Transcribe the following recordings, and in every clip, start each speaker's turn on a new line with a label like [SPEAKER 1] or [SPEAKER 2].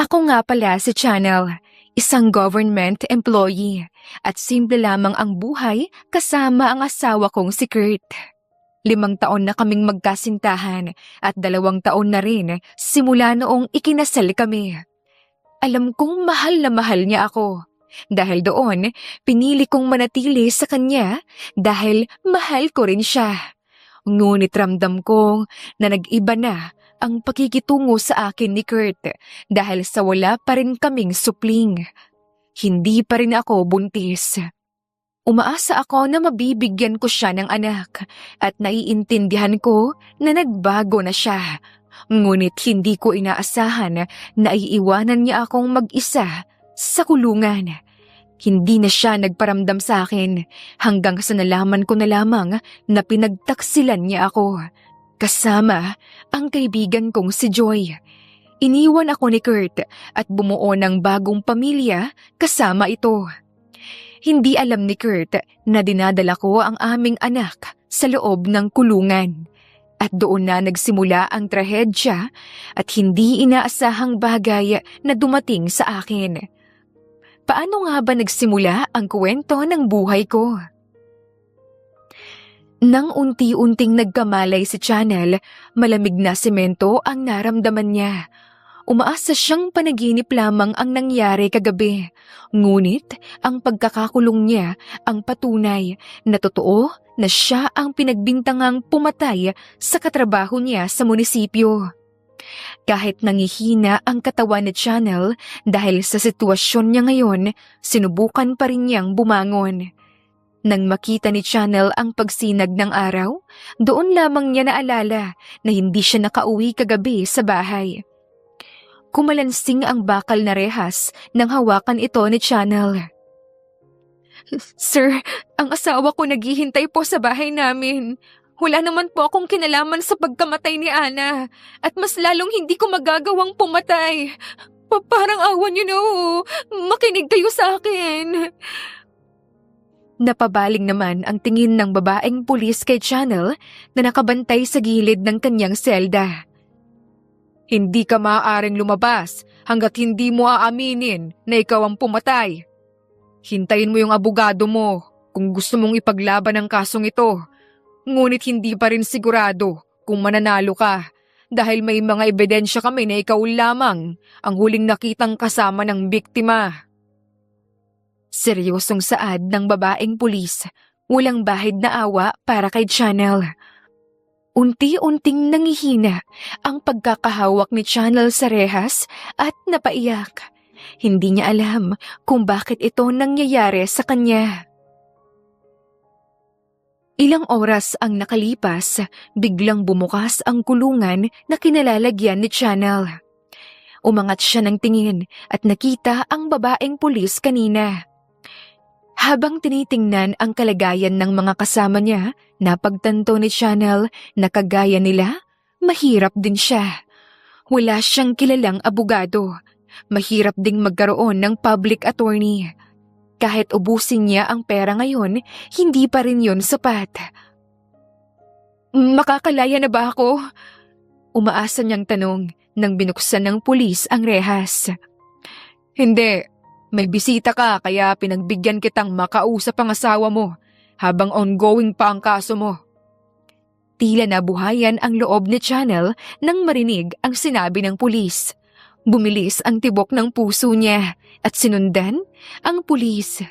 [SPEAKER 1] Ako nga pala si Channel, isang government employee at simple lamang ang buhay kasama ang asawa kong si Kurt. 5 taon na kaming magkasintahan at 2 taon na rin simula noong ikinasal kami. Alam kong mahal na mahal niya ako. Dahil doon, pinili kong manatili sa kanya dahil mahal ko rin siya. Ngunit ramdam kong na nag-iba na ang pakikitungo sa akin ni Kurt dahil sa wala pa rin kaming supling. Hindi pa rin ako buntis. Umaasa ako na mabibigyan ko siya ng anak at naiintindihan ko na nagbago na siya. Ngunit hindi ko inaasahan na iiwanan niya akong mag-isa sa kulungan. Hindi na siya nagparamdam sa akin hanggang sa nalaman ko na lamang na pinagtaksilan niya ako. Kasama ang kaibigan kong si Joy. Iniwan ako ni Kurt at bumuo ng bagong pamilya kasama ito. Hindi alam ni Kurt na dinadala ko ang aming anak sa loob ng kulungan. At doon na nagsimula ang trahedya at hindi inaasahang bagay na dumating sa akin. Paano nga ba nagsimula ang kwento ng buhay ko? Nang unti-unting nagkamalay si Channel, malamig na semento ang naramdaman niya. Umaasa siyang panaginip lamang ang nangyari kagabi. Ngunit ang pagkakakulong niya ang patunay na totoo na siya ang pinagbintangang pumatay sa katrabaho niya sa munisipyo. Kahit nangihina ang katawan ni Channel dahil sa sitwasyon niya ngayon, sinubukan pa rin niyang bumangon. Nang makita ni Channel ang pagsinag ng araw, doon lamang niya naalala na hindi siya nakauwi kagabi sa bahay. Kumalansing ang bakal na rehas nang hawakan ito ni Channel. "Sir, ang asawa ko naghihintay po sa bahay namin. Wala naman po akong kinalaman sa pagkamatay ni Ana at mas lalong hindi ko magagawang pumatay. Parang awan niyo na ho. Makinig kayo sa akin." Napabaling naman ang tingin ng babaeng pulis kay Channel na nakabantay sa gilid ng kanyang selda. "Hindi ka maaaring lumabas hanggat hindi mo aaminin na ikaw ang pumatay. Hintayin mo yung abogado mo kung gusto mong ipaglaban ang kasong ito. Ngunit hindi pa rin sigurado kung mananalo ka dahil may mga ebidensya kami na ikaw lamang ang huling nakitang kasama ng biktima." Seryosong saad ng babaeng pulis, walang bahid na awa para kay Channel. Unti-unting nangihina ang pagkakahawak ni Channel sa rehas at napaiyak. Hindi niya alam kung bakit ito nangyayari sa kanya. Ilang oras ang nakalipas, biglang bumukas ang kulungan na kinalalagyan ni Channel. Umangat siya ng tingin at nakita ang babaeng pulis kanina. Habang tinitingnan ang kalagayan ng mga kasama niya, napagtanto ni Channel na kagaya nila, mahirap din siya. Wala siyang kilalang abogado. Mahirap ding magkaroon ng public attorney. Kahit ubusin niya ang pera ngayon, hindi pa rin yun sapat. "Makakalaya na ba ako?" Umaasa niyang tanong nang binuksan ng pulis ang rehas. "Hindi. May bisita ka kaya pinagbigyan kitang makausap ang asawa mo habang ongoing pa ang kaso mo." Tila nabuhayan ang loob ni Channel nang marinig ang sinabi ng pulis. Bumilis ang tibok ng puso niya at sinundan ang pulis.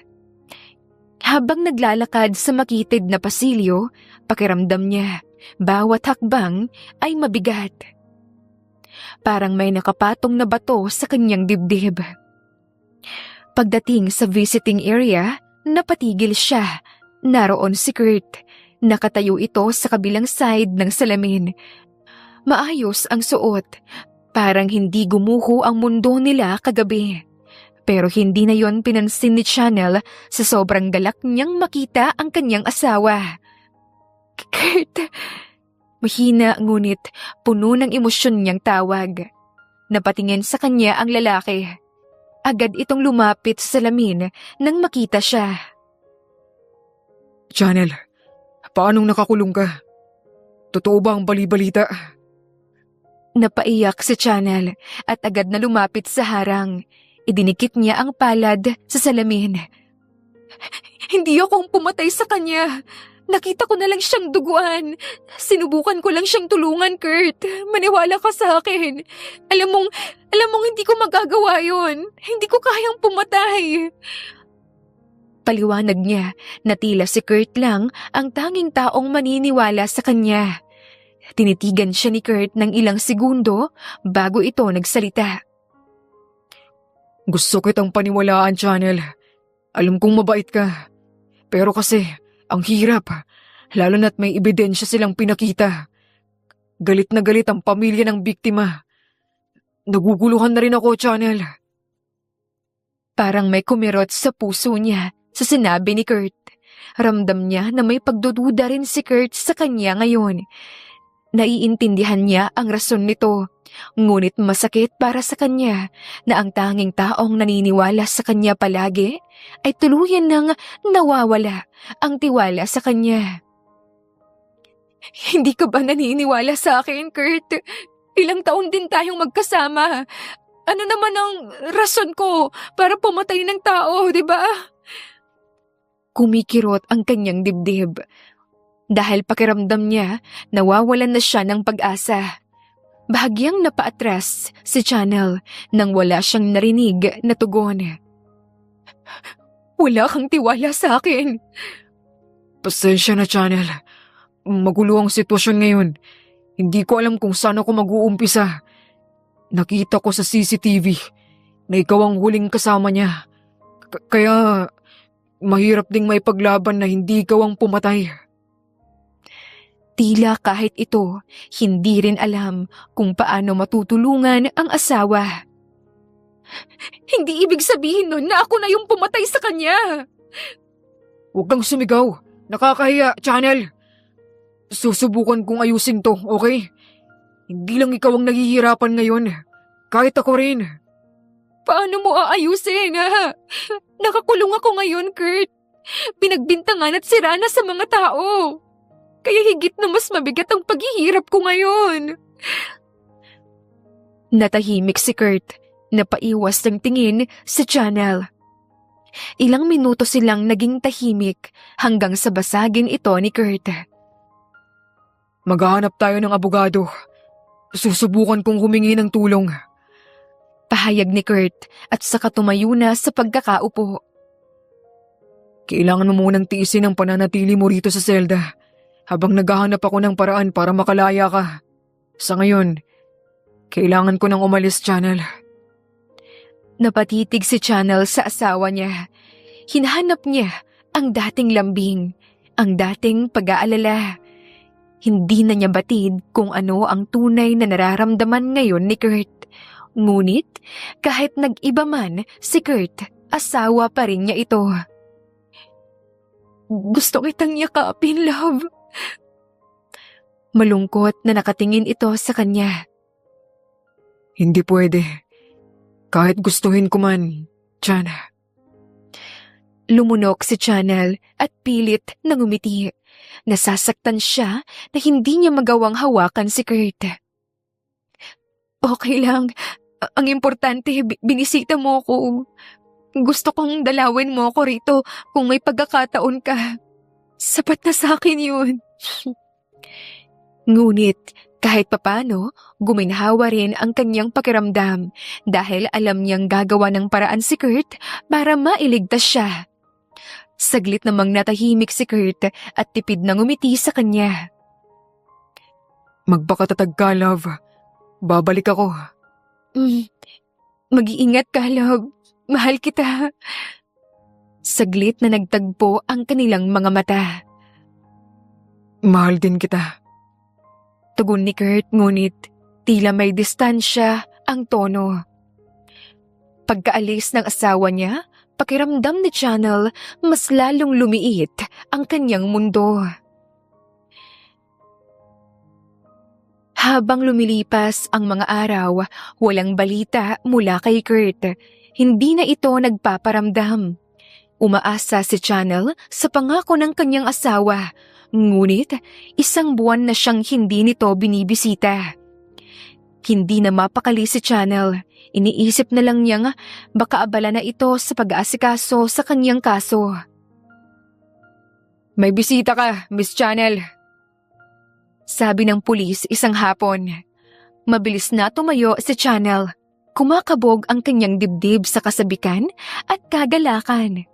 [SPEAKER 1] Habang naglalakad sa makitid na pasilyo, pakiramdam niya bawat hakbang ay mabigat. Parang may nakapatong na bato sa kanyang dibdib. Pagdating sa visiting area, napatigil siya. Naroon si Kurt. Nakatayo ito sa kabilang side ng salamin. Maayos ang suot. Parang hindi gumuho ang mundo nila kagabi. Pero hindi na yon pinansin ni Channel sa sobrang galak niyang makita ang kanyang asawa. "Kurt!" Mahina ngunit puno ng emosyon niyang tawag. Napatingin sa kanya ang lalaki. Agad itong lumapit sa salamin nang makita siya.
[SPEAKER 2] "Channel, paanong nakakulong ka? Totoo ba ang bali-balita?"
[SPEAKER 1] Napaiyak si Channel at agad na lumapit sa harang. Idinikit niya ang palad sa salamin. Hindi akong pumatay sa kanya. Nakita ko na lang siyang duguan. Sinubukan ko lang siyang tulungan, Kurt. Maniwala ka sa akin. Alam mong hindi ko magagawa yon. Hindi ko kayang pumatay. Paliwanag niya na tila si Kurt lang ang tanging taong maniniwala sa kanya. Tinitigan siya ni Kurt ng ilang segundo bago ito nagsalita. Gusto kitang paniwalaan, Channel. Alam kong mabait ka. Pero kasi, ang hirap. Lalo na't may ebidensya silang pinakita. Galit na galit ang pamilya ng biktima. Naguguluhan na rin ako, Channel. Parang may kumirot sa puso niya sa sinabi ni Kurt. Ramdam niya na may pagdududa rin si Kurt sa kanya ngayon. Naiintindihan niya ang rason nito, ngunit masakit para sa kanya na ang tanging taong naniniwala sa kanya palagi ay tuluyan nang nawawala ang tiwala sa kanya. Hindi ka ba naniniwala sa akin, Kurt? Ilang taon din tayong magkasama. Ano naman ang rason ko para pumatay ng tao, di ba? Kumikirot ang kanyang dibdib. Dahil pakiramdam niya, nawawalan na siya ng pag-asa. Bahagyang napaatras si Channel nang wala siyang narinig na tugon. Wala kang tiwala sa akin. Pasensya na, Channel. Magulo ang sitwasyon ngayon. Hindi ko alam kung saan ako mag-uumpisa. Nakita ko sa CCTV na ikaw ang huling kasama niya. Kaya mahirap ding may paglaban na hindi ikaw ang pumatay. Tila kahit ito, hindi rin alam kung paano matutulungan ang asawa. Hindi ibig sabihin nun na ako na yung pumatay sa kanya. Huwag kang sumigaw. Nakakahiya, Channel. Susubukan kong ayusin to, okay? Hindi lang ikaw ang naghihirapan ngayon. Kahit ako rin. Paano mo aayusin, ha? Nakakulong ako ngayon, Kurt. Pinagbintangan at sirana sa mga tao. Kaya higit na mas mabigat ang paghihirap ko ngayon. Natahimik si Kurt, napaiwas ng tingin sa Channel. Ilang minuto silang naging tahimik hanggang sa basagin ito ni Kurt. Maghahanap tayo ng abogado. Susubukan kong humingi ng tulong. Pahayag ni Kurt at saka tumayo na sa pagkakaupo. Kailangan mo munang tiisin ang pananatili mo rito sa selda habang naghahanap ako ng paraan para makalaya ka. Sa ngayon, kailangan ko nang umalis, Channel. Napatitig si Channel sa asawa niya. Hinahanap niya ang dating lambing, ang dating pag-aalala. Hindi na niya batid kung ano ang tunay na nararamdaman ngayon ni Kurt. Ngunit, kahit nag-iba man si Kurt, asawa pa rin niya ito. Gusto kitang yakapin, love. Malungkot na nakatingin ito sa kanya. Hindi pwede. Kahit gustuhin ko man, Chana. Lumunok si Channel at pilit na ngumiti. Nasasaktan siya na hindi niya magawang hawakan si Kurt. Okay lang. Ang importante, binisita mo ko. Gusto kong dalawin mo ako rito kung may pagkakataon ka. Sapat na sa akin yun. Ngunit kahit papano, guminhawa rin ang kanyang pakiramdam dahil alam niyang gagawa ng paraan si Kurt para mailigtas siya. Saglit namang natahimik si Kurt at tipid na ngumiti sa kanya. Magpakatatag ka, love. Babalik ako. Mag-iingat ka, love. Mahal kita. Saglit na nagtagpo ang kanilang mga mata. Mahal din kita. Tugon ni Kurt, ngunit tila may distansya ang tono. Pagkaalis ng asawa niya, pakiramdam ni Channel mas lalong lumiit ang kanyang mundo. Habang lumilipas ang mga araw, walang balita mula kay Kurt. Hindi na ito nagpaparamdam. Umaasa si Channel sa pangako ng kanyang asawa, ngunit isang buwan na siyang hindi nito binibisita. Hindi na mapakali si Channel. Iniisip na lang niyang baka abala na ito sa pag-aasikaso sa kanyang kaso. May bisita ka, Miss Channel. Sabi ng pulis isang hapon. Mabilis na tumayo si Channel. Kumakabog ang kanyang dibdib sa kasabikan at kagalakan.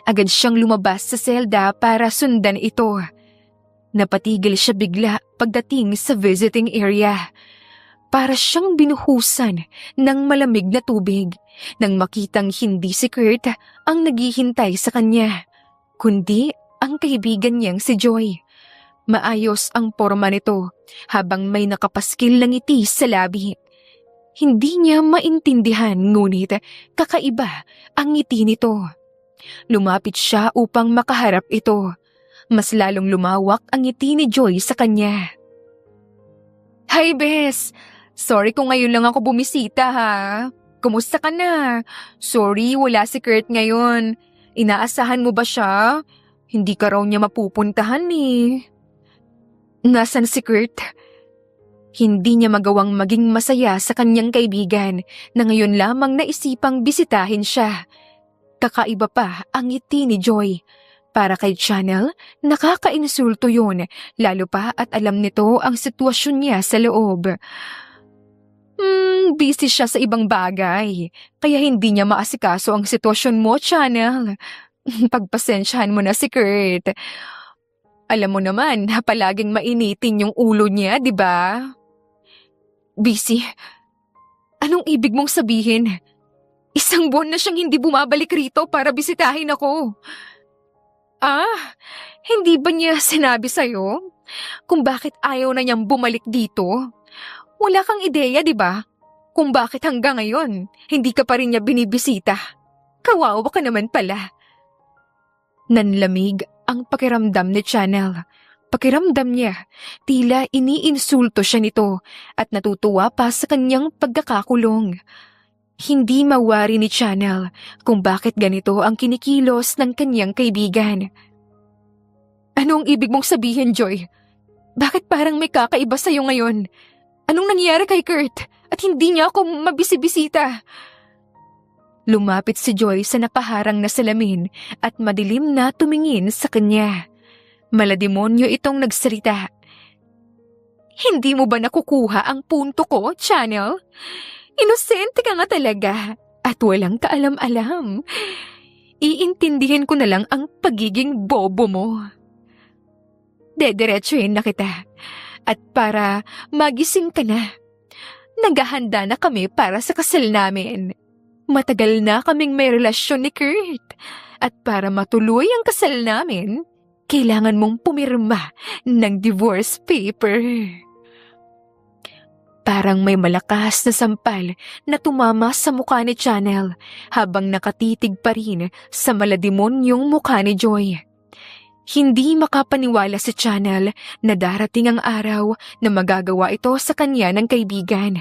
[SPEAKER 1] Agad siyang lumabas sa selda para sundan ito. Napatigil siya bigla pagdating sa visiting area. Para siyang binuhusan ng malamig na tubig nang makitang hindi si Kurt ang naghihintay sa kanya, kundi ang kaibigan niyang si Joy. Maayos ang porma nito habang may nakapaskil na ngiti sa labi. Hindi niya maintindihan ngunit kakaiba ang ngiti nito. Lumapit siya upang makaharap ito. Mas lalong lumawak ang ngiti ni Joy sa kanya. Hi, Bes! Sorry kung ngayon lang ako bumisita ha. Kumusta ka na? Sorry, wala si Kurt ngayon. Inaasahan mo ba siya? Hindi ka raw niya mapupuntahan eh. Nasaan si Kurt? Hindi niya magawang maging masaya sa kanyang kaibigan na ngayon lamang naisipang bisitahin siya. Kakaiba pa ang ngiti ni Joy. Para kay Channel, nakakainsulto yun, lalo pa at alam nito ang sitwasyon niya sa loob. Busy siya sa ibang bagay, kaya hindi niya maasikaso ang sitwasyon mo, Channel. Pagpasensyahan mo na si Kurt. Alam mo naman, palaging mainitin yung ulo niya, di ba? Busy? Anong ibig mong sabihin? Isang buwan na siyang hindi bumabalik rito para bisitahin ako. Hindi ba niya sinabi sa'yo kung bakit ayaw na niyang bumalik dito? Wala kang ideya, di ba? Kung bakit hanggang ngayon, hindi ka pa rin niya binibisita. Kawawa ka naman pala. Nanlamig ang pakiramdam ni Channel. Pakiramdam niya, tila iniinsulto siya nito at natutuwa pa sa kanyang pagkakakulong. Hindi mawari ni Channel kung bakit ganito ang kinikilos ng kanyang kaibigan. Anong ibig mong sabihin, Joy? Bakit parang may kakaiba sa'yo ngayon? Anong nangyari kay Kurt at hindi niya ako mabisibisita? Lumapit si Joy sa nakaharang na salamin at madilim na tumingin sa kanya. Malademonyo itong nagsalita. Hindi mo ba nakukuha ang punto ko, Channel? Inosente ka nga talaga at walang kaalam-alam. Iintindihin ko na lang ang pagiging bobo mo. Dediretsuhin na kita. At para magising ka na, naghahanda na kami para sa kasal namin. Matagal na kaming may relasyon ni Kurt. At para matuloy ang kasal namin, kailangan mong pumirma ng divorce paper. Parang may malakas na sampal na tumama sa mukha ni Channel habang nakatitig pa rin sa malademonyong mukha ni Joy. Hindi makapaniwala si Channel na darating ang araw na magagawa ito sa kanya ng kaibigan.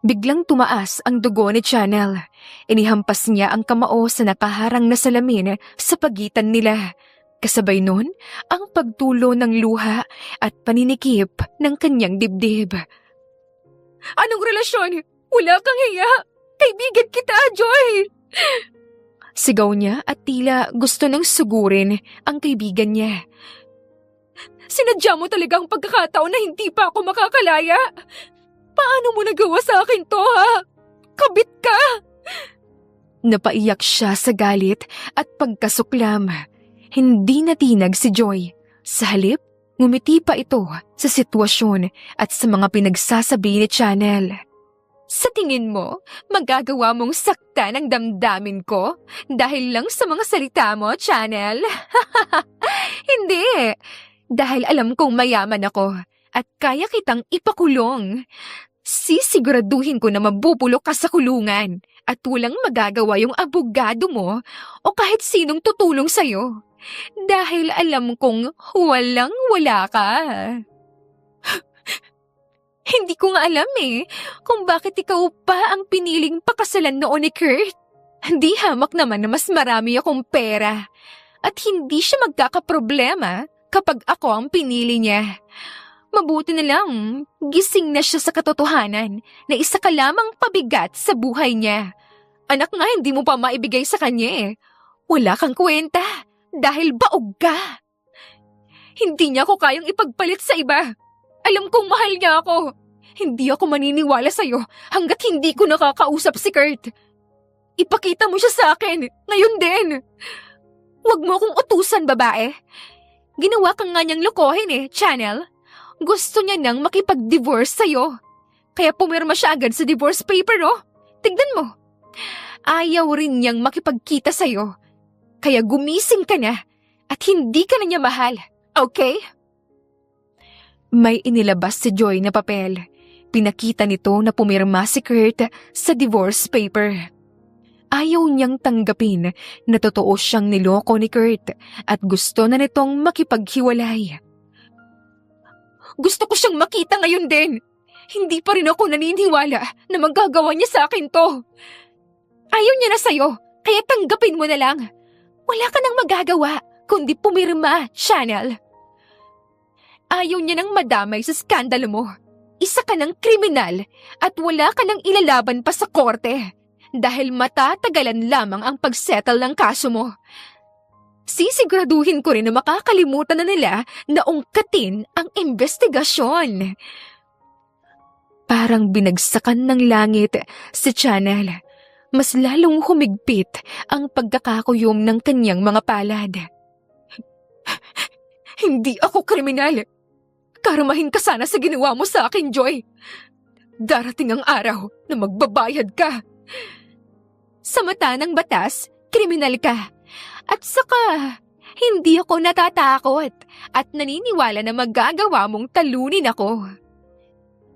[SPEAKER 1] Biglang tumaas ang dugo ni Channel. Inihampas niya ang kamao sa nakaharang na salamin sa pagitan nila. Kasabay nun, ang pagtulo ng luha at paninikip ng kanyang dibdib. Anong relasyon? Wala kang hiya! Kaibigan kita, Joy! Sigaw niya at tila gusto nang sugurin ang kaibigan niya. Sinadya mo talaga ang pagkakataon na hindi pa ako makakalaya. Paano mo nagawa sa akin to, ha? Kabit ka! Napaiyak siya sa galit at pagkasuklam. Hindi natinag si Joy. Sa halip, ngumiti pa ito sa sitwasyon at sa mga pinagsasabi ni Channel. Sa tingin mo, magagawa mong saktan ang damdamin ko dahil lang sa mga salita mo, Channel? Hindi. Dahil alam kong mayaman ako at kaya kitang ipakulong. Sisiguraduhin ko na mabubulok ka sa kulungan at walang magagawa yung abogado mo o kahit sinong tutulong sa'yo. Dahil alam kong walang-wala ka. Hindi ko nga alam kung bakit ikaw pa ang piniling pakasalan noon ni Kurt. Hindi hamak naman na mas marami akong pera at hindi siya magkakaproblema kapag ako ang pinili niya. Mabuti na lang, gising na siya sa katotohanan na isa ka lamang pabigat sa buhay niya. Anak nga, hindi mo pa maibigay sa kanya eh. Wala kang kwenta dahil baog ka. Hindi niya ako kayang ipagpalit sa iba. Alam kong mahal niya ako. Hindi ako maniniwala sa'yo hanggat hindi ko nakakausap si Kurt. Ipakita mo siya sa akin, ngayon din. Huwag mo akong utusan, babae. Ginawa kang nga niyang lokohin eh, Channel. Gusto niya nang makipag-divorce sa'yo. Kaya pumirma siya agad sa divorce paper, oh. Tignan mo. Ayaw rin niyang makipagkita sa'yo. Kaya gumising ka na at hindi ka na niya mahal, okay? May inilabas si Joy na papel. Pinakita nito na pumirma si Kurt sa divorce paper. Ayaw niyang tanggapin na totoo siyang niloko ni Kurt at gusto na nitong makipaghiwalay. Gusto ko siyang makita ngayon din. Hindi pa rin ako naniniwala na magagawa niya sa akin to. Ayaw niya na sa'yo, kaya tanggapin mo na lang. Wala ka nang magagawa kundi pumirma, Channel. Ayaw niya nang madamay sa skandalo mo. Isa ka ng kriminal at wala ka nang ilalaban pa sa korte dahil matatagalan lamang ang pagsettle ng kaso mo. Sisiguraduhin ko rin na makakalimutan na nila na ungkatin ang investigasyon. Parang binagsakan ng langit si Channel. Mas lalong humigpit ang pagkakakuyom ng kanyang mga palad. Hindi ako kriminal. Karamahin ka sana sa ginawa mo sa akin, Joy. Darating ang araw na magbabayad ka. Sa mata ng batas, kriminal ka. At saka, hindi ako natatakot at naniniwala na magagawa mong talunin ako.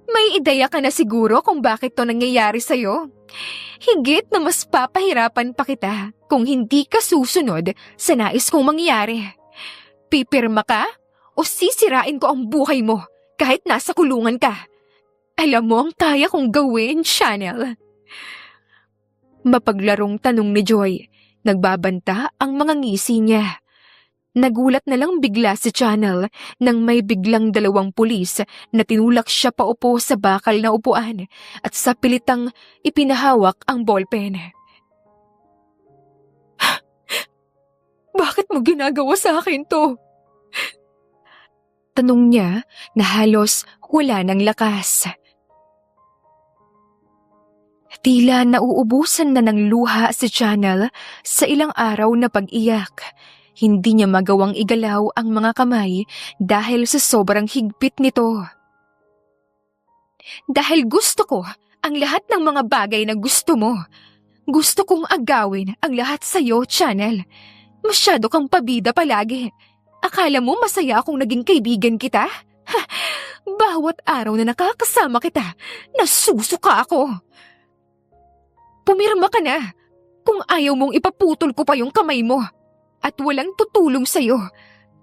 [SPEAKER 1] May ideya ka na siguro kung bakit to nangyayari sa'yo. Higit na mas papahirapan pa kita kung hindi ka susunod sa nais kong mangyari. Pipirma ka o sisirain ko ang buhay mo kahit nasa kulungan ka. Alam mo ang kaya kong gawin, Channel. Mapaglarong tanong ni Joy. Nagbabanta ang mga ngisi niya. Nagulat na lang bigla si Channel nang may biglang dalawang pulis na tinulak siya paupo sa bakal na upuan at sa pilitang ipinahawak ang ballpen. Bakit mo ginagawa sa akin to? Tanong niya na halos wala ng lakas. Tila nauubusan na ng luha si Channel sa ilang araw na pag-iyak. Hindi niya magawang igalaw ang mga kamay dahil sa sobrang higpit nito. Dahil gusto ko ang lahat ng mga bagay na gusto mo. Gusto kong agawin ang lahat sa'yo, Channel. Masyado kang pabida palagi. Akala mo masaya akong naging kaibigan kita? Ha, bawat araw na nakakasama kita, nasusuka ako. Pumirma ka na kung ayaw mong ipaputol ko pa yung kamay mo. At walang tutulong sa'yo.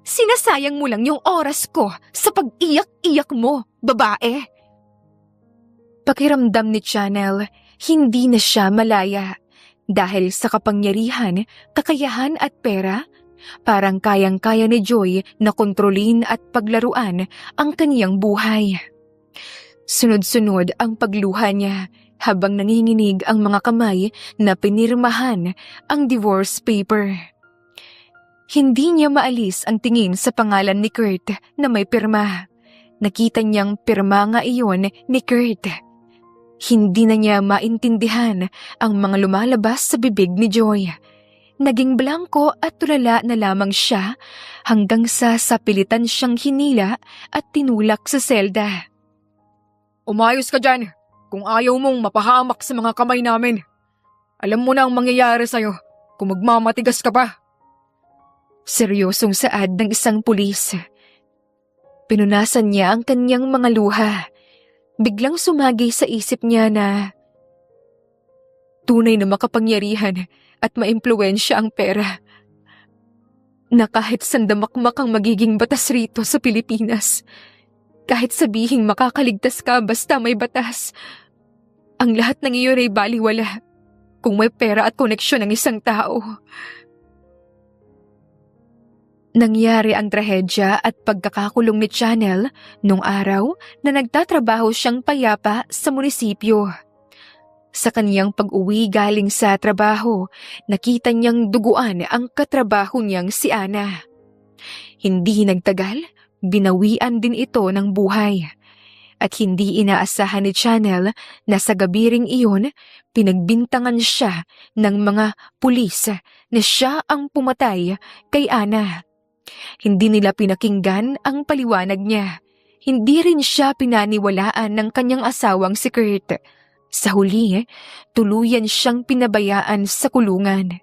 [SPEAKER 1] Sinasayang mo lang yung oras ko sa pag-iyak-iyak mo, babae. Pakiramdam ni Channel, hindi na siya malaya. Dahil sa kapangyarihan, kakayahan at pera, parang kayang-kaya ni Joy na kontrolin at paglaruan ang kaniyang buhay. Sunod-sunod ang pagluha niya habang nanginginig ang mga kamay na pinirmahan ang divorce paper. Hindi niya maalis ang tingin sa pangalan ni Kurt na may pirma. Nakita niyang pirma nga iyon ni Kurt. Hindi na niya maintindihan ang mga lumalabas sa bibig ni Joy. Naging blanko at tulala na lamang siya hanggang sa sapilitan siyang hinila at tinulak sa selda. Umayos ka dyan kung ayaw mong mapahamak sa mga kamay namin. Alam mo na ang mangyayari sa'yo kung magmamatigas ka pa. Seryosong saad ng isang pulis. Pinunasan niya ang kanyang mga luha. Biglang sumagi sa isip niya na tunay na makapangyarihan at maimpluwensya ang pera. Na kahit sandamakmak ang magiging batas rito sa Pilipinas, kahit sabihing makakaligtas ka basta may batas, ang lahat ng iyon ay baliwala kung may pera at koneksyon ng isang tao. Nangyari ang trahedya at pagkakakulong ni Channel nung araw na nagtatrabaho siyang payapa sa munisipyo. Sa kaniyang pag-uwi galing sa trabaho, nakita niyang duguan ang katrabaho niyang si Ana. Hindi nagtagal, binawian din ito ng buhay. At hindi inaasahan ni Channel na sa gabi ring iyon, pinagbintangan siya ng mga pulis na siya ang pumatay kay Ana. Hindi nila pinakinggan ang paliwanag niya. Hindi rin siya pinaniwalaan ng kanyang asawang si Kurt. Sa huli, tuluyan siyang pinabayaan sa kulungan.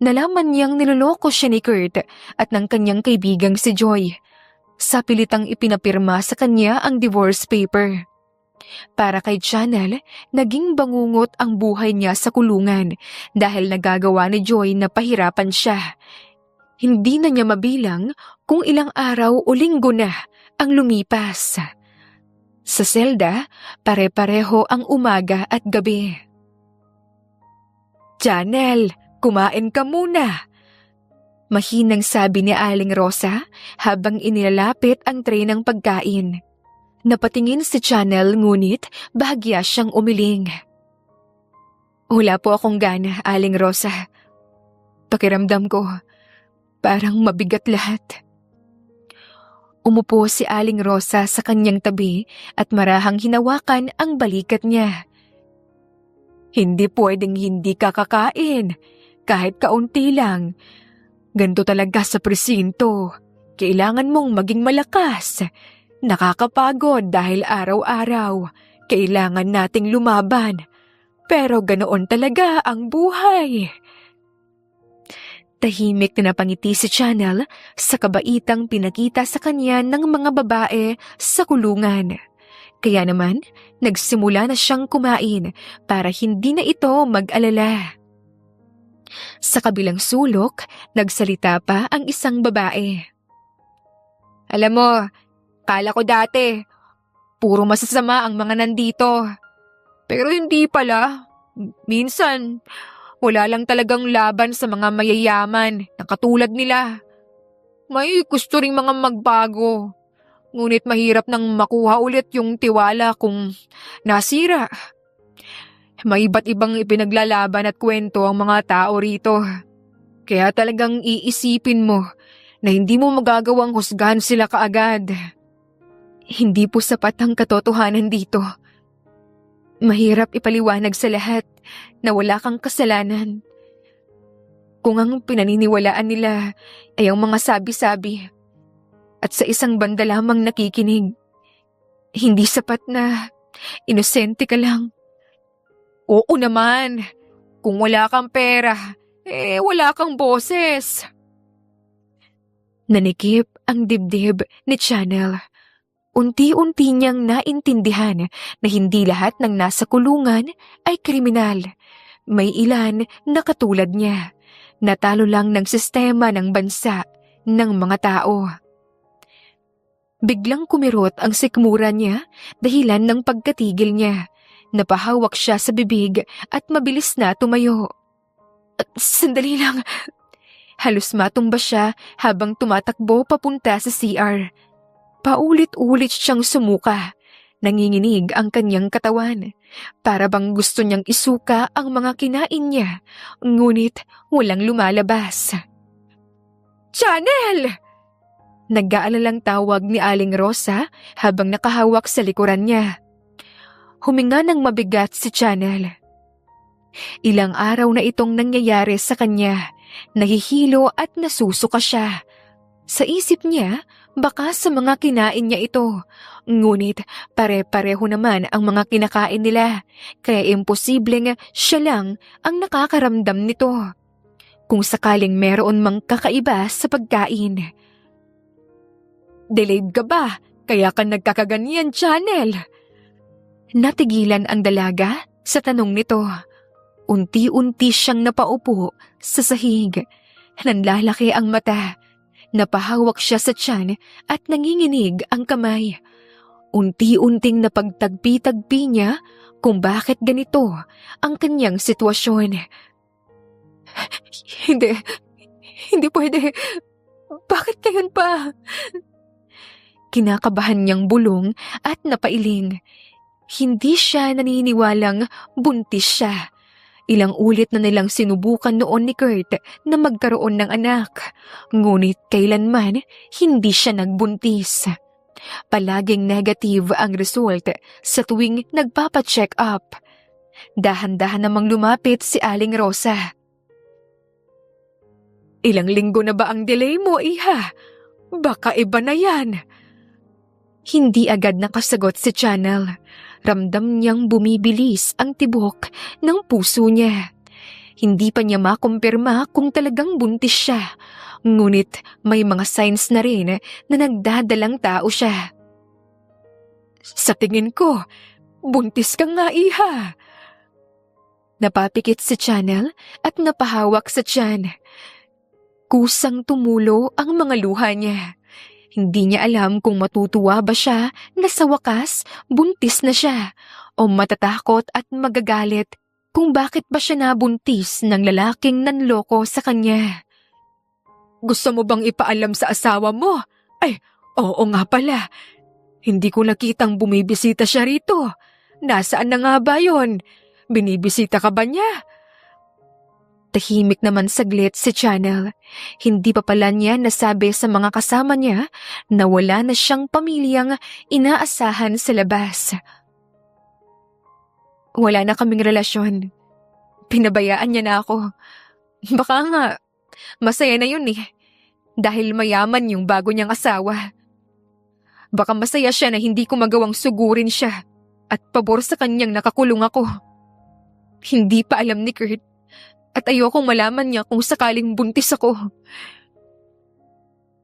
[SPEAKER 1] Nalaman niyang niloloko siya ni Kurt at ng kanyang kaibigang si Joy. Sa pilitang ipinapirma sa kanya ang divorce paper. Para kay Channel, naging bangungot ang buhay niya sa kulungan dahil nagagawa ni Joy na pahirapan siya. Hindi na niya mabilang kung ilang araw o linggo na ang lumipas. Sa selda, pare-pareho ang umaga at gabi. "Channel, kumain ka muna," mahinang sabi ni Aling Rosa habang inilalapit ang tray ng pagkain. Napatingin si Channel ngunit bahagya siyang umiling. "Wala po akong gana, Aling Rosa. Pakiramdam ko, parang mabigat lahat." Umupo si Aling Rosa sa kanyang tabi at marahang hinawakan ang balikat niya. "Hindi pwedeng hindi ka kakain, kahit kaunti lang. Ganito talaga sa presinto. Kailangan mong maging malakas. Nakakapagod dahil araw-araw. Kailangan nating lumaban. Pero ganoon talaga ang buhay." Tahimik na napangiti si Channel sa kabaitang pinakita sa kanya ng mga babae sa kulungan. Kaya naman, nagsimula na siyang kumain para hindi na ito mag-alala. Sa kabilang sulok, nagsalita pa ang isang babae. "Alam mo, kala ko dati, puro masasama ang mga nandito. Pero hindi pala. Minsan, wala lang talagang laban sa mga mayayaman na katulad nila. May gusto ring mga magbago. Ngunit mahirap nang makuha ulit yung tiwala kung nasira. May iba't ibang ipinaglalaban at kwento ang mga tao rito. Kaya talagang iisipin mo na hindi mo magagawang husgahan sila kaagad. Hindi po sapat ang katotohanan dito. Mahirap ipaliwanag sa lahat na wala kang kasalanan. Kung ang pinaniniwalaan nila ay ang mga sabi-sabi at sa isang banda lamang nakikinig, hindi sapat na inosente ka lang." "Oo naman, kung wala kang pera, wala kang boses." Nanikip ang dibdib ni Channel. Unti-unti niyang naintindihan na hindi lahat ng nasa kulungan ay kriminal. May ilan na katulad niya, natalo lang ng sistema ng bansa, ng mga tao. Biglang kumirot ang sikmura niya dahilan ng pagkatigil niya. Napahawak siya sa bibig at mabilis na tumayo. "Sandali lang." Halos matumba siya habang tumatakbo papunta sa CR. Paulit-ulit siyang sumuka. Nanginginig ang kanyang katawan. Para bang gusto niyang isuka ang mga kinain niya, ngunit walang lumalabas. "Channel!" Nag-aalalang tawag ni Aling Rosa habang nakahawak sa likuran niya. Huminga ng mabigat si Channel. Ilang araw na itong nangyayari sa kanya. Nahihilo at nasusuka siya. Sa isip niya, baka sa mga kinain niya ito. Ngunit pare-pareho naman ang mga kinakain nila, kaya imposibleng siya lang ang nakakaramdam nito. Kung sakaling meron mang kakaiba sa pagkain. "Delayed ka ba? Kaya ka nagkakaganyan, Channel?" Natigilan ang dalaga sa tanong nito. Unti-unti siyang napaupo sa sahig. Nanlalaki ang mata. Napahawak siya sa tiyan at nanginginig ang kamay. Unti-unting napagtagpi-tagpi niya kung bakit ganito ang kanyang sitwasyon. Hindi pwede. Bakit ngayon pa? Kinakabahan niyang bulong at napailing. Hindi siya naniniwalang buntis siya. Ilang ulit na nilang sinubukan noon ni Kurt na magkaroon ng anak. Ngunit kailanman hindi siya nagbuntis. Palaging negative ang result sa tuwing nagpapa-check up. Dahan-dahan namang lumapit si Aling Rosa. Ilang linggo na ba ang delay mo, Iha? Baka iba na yan. Hindi agad nakasagot si Channel. Ramdam niyang bumibilis ang tibok ng puso niya. Hindi pa niya makumpirma kung talagang buntis siya. Ngunit may mga signs na rin na nagdadalang tao siya. Sa tingin ko, buntis ka nga, Iha. Napapikit si Channel at napahawak sa tiyan. Kusang tumulo ang mga luha niya. Hindi niya alam kung matutuwa ba siya na sa wakas buntis na siya o matatakot at magagalit kung bakit ba siya nabuntis ng lalaking nanloko sa kanya. Gusto mo bang ipaalam sa asawa mo? Ay, oo nga pala. Hindi ko nakitang bumibisita siya rito. Nasaan na nga ba yon? Binibisita ka ba niya? Tahimik naman saglit si Channel. Hindi pa pala niya nasabi sa mga kasama niya na wala na siyang pamilyang inaasahan sa labas. Wala na kaming relasyon. Pinabayaan niya na ako. Baka nga, masaya na yun eh. Dahil mayaman yung bago niyang asawa. Baka masaya siya na hindi ko magawang sugurin siya at pabor sa kanyang nakakulong ako. Hindi pa alam ni Kurt. At ayokong malaman niya kung sakaling buntis ako.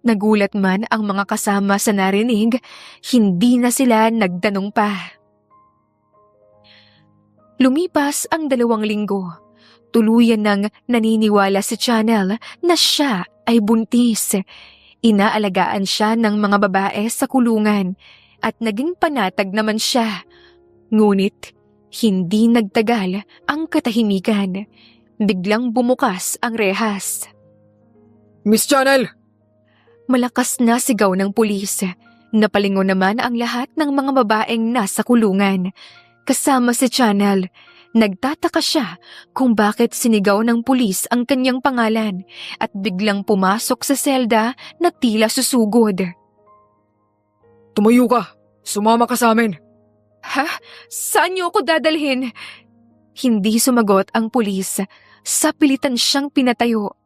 [SPEAKER 1] Nagulat man ang mga kasama sa narinig, hindi na sila nagtanong pa. Lumipas ang 2 linggo. Tuluyan nang naniniwala si Channel na siya ay buntis. Inaalagaan siya ng mga babae sa kulungan at naging panatag naman siya. Ngunit hindi nagtagal ang katahimikan. Biglang bumukas ang rehas. Miss Channel! Malakas na sigaw ng pulis. Napalingon naman ang lahat ng mga babaeng nasa kulungan. Kasama si Channel. Nagtataka siya kung bakit sinigaw ng pulis ang kanyang pangalan at biglang pumasok sa selda na tila susugod. Tumayo ka! Sumama ka sa amin! Ha? Saan niyo ako dadalhin? Hindi sumagot ang pulis. Sa pilitan siyang pinatayo.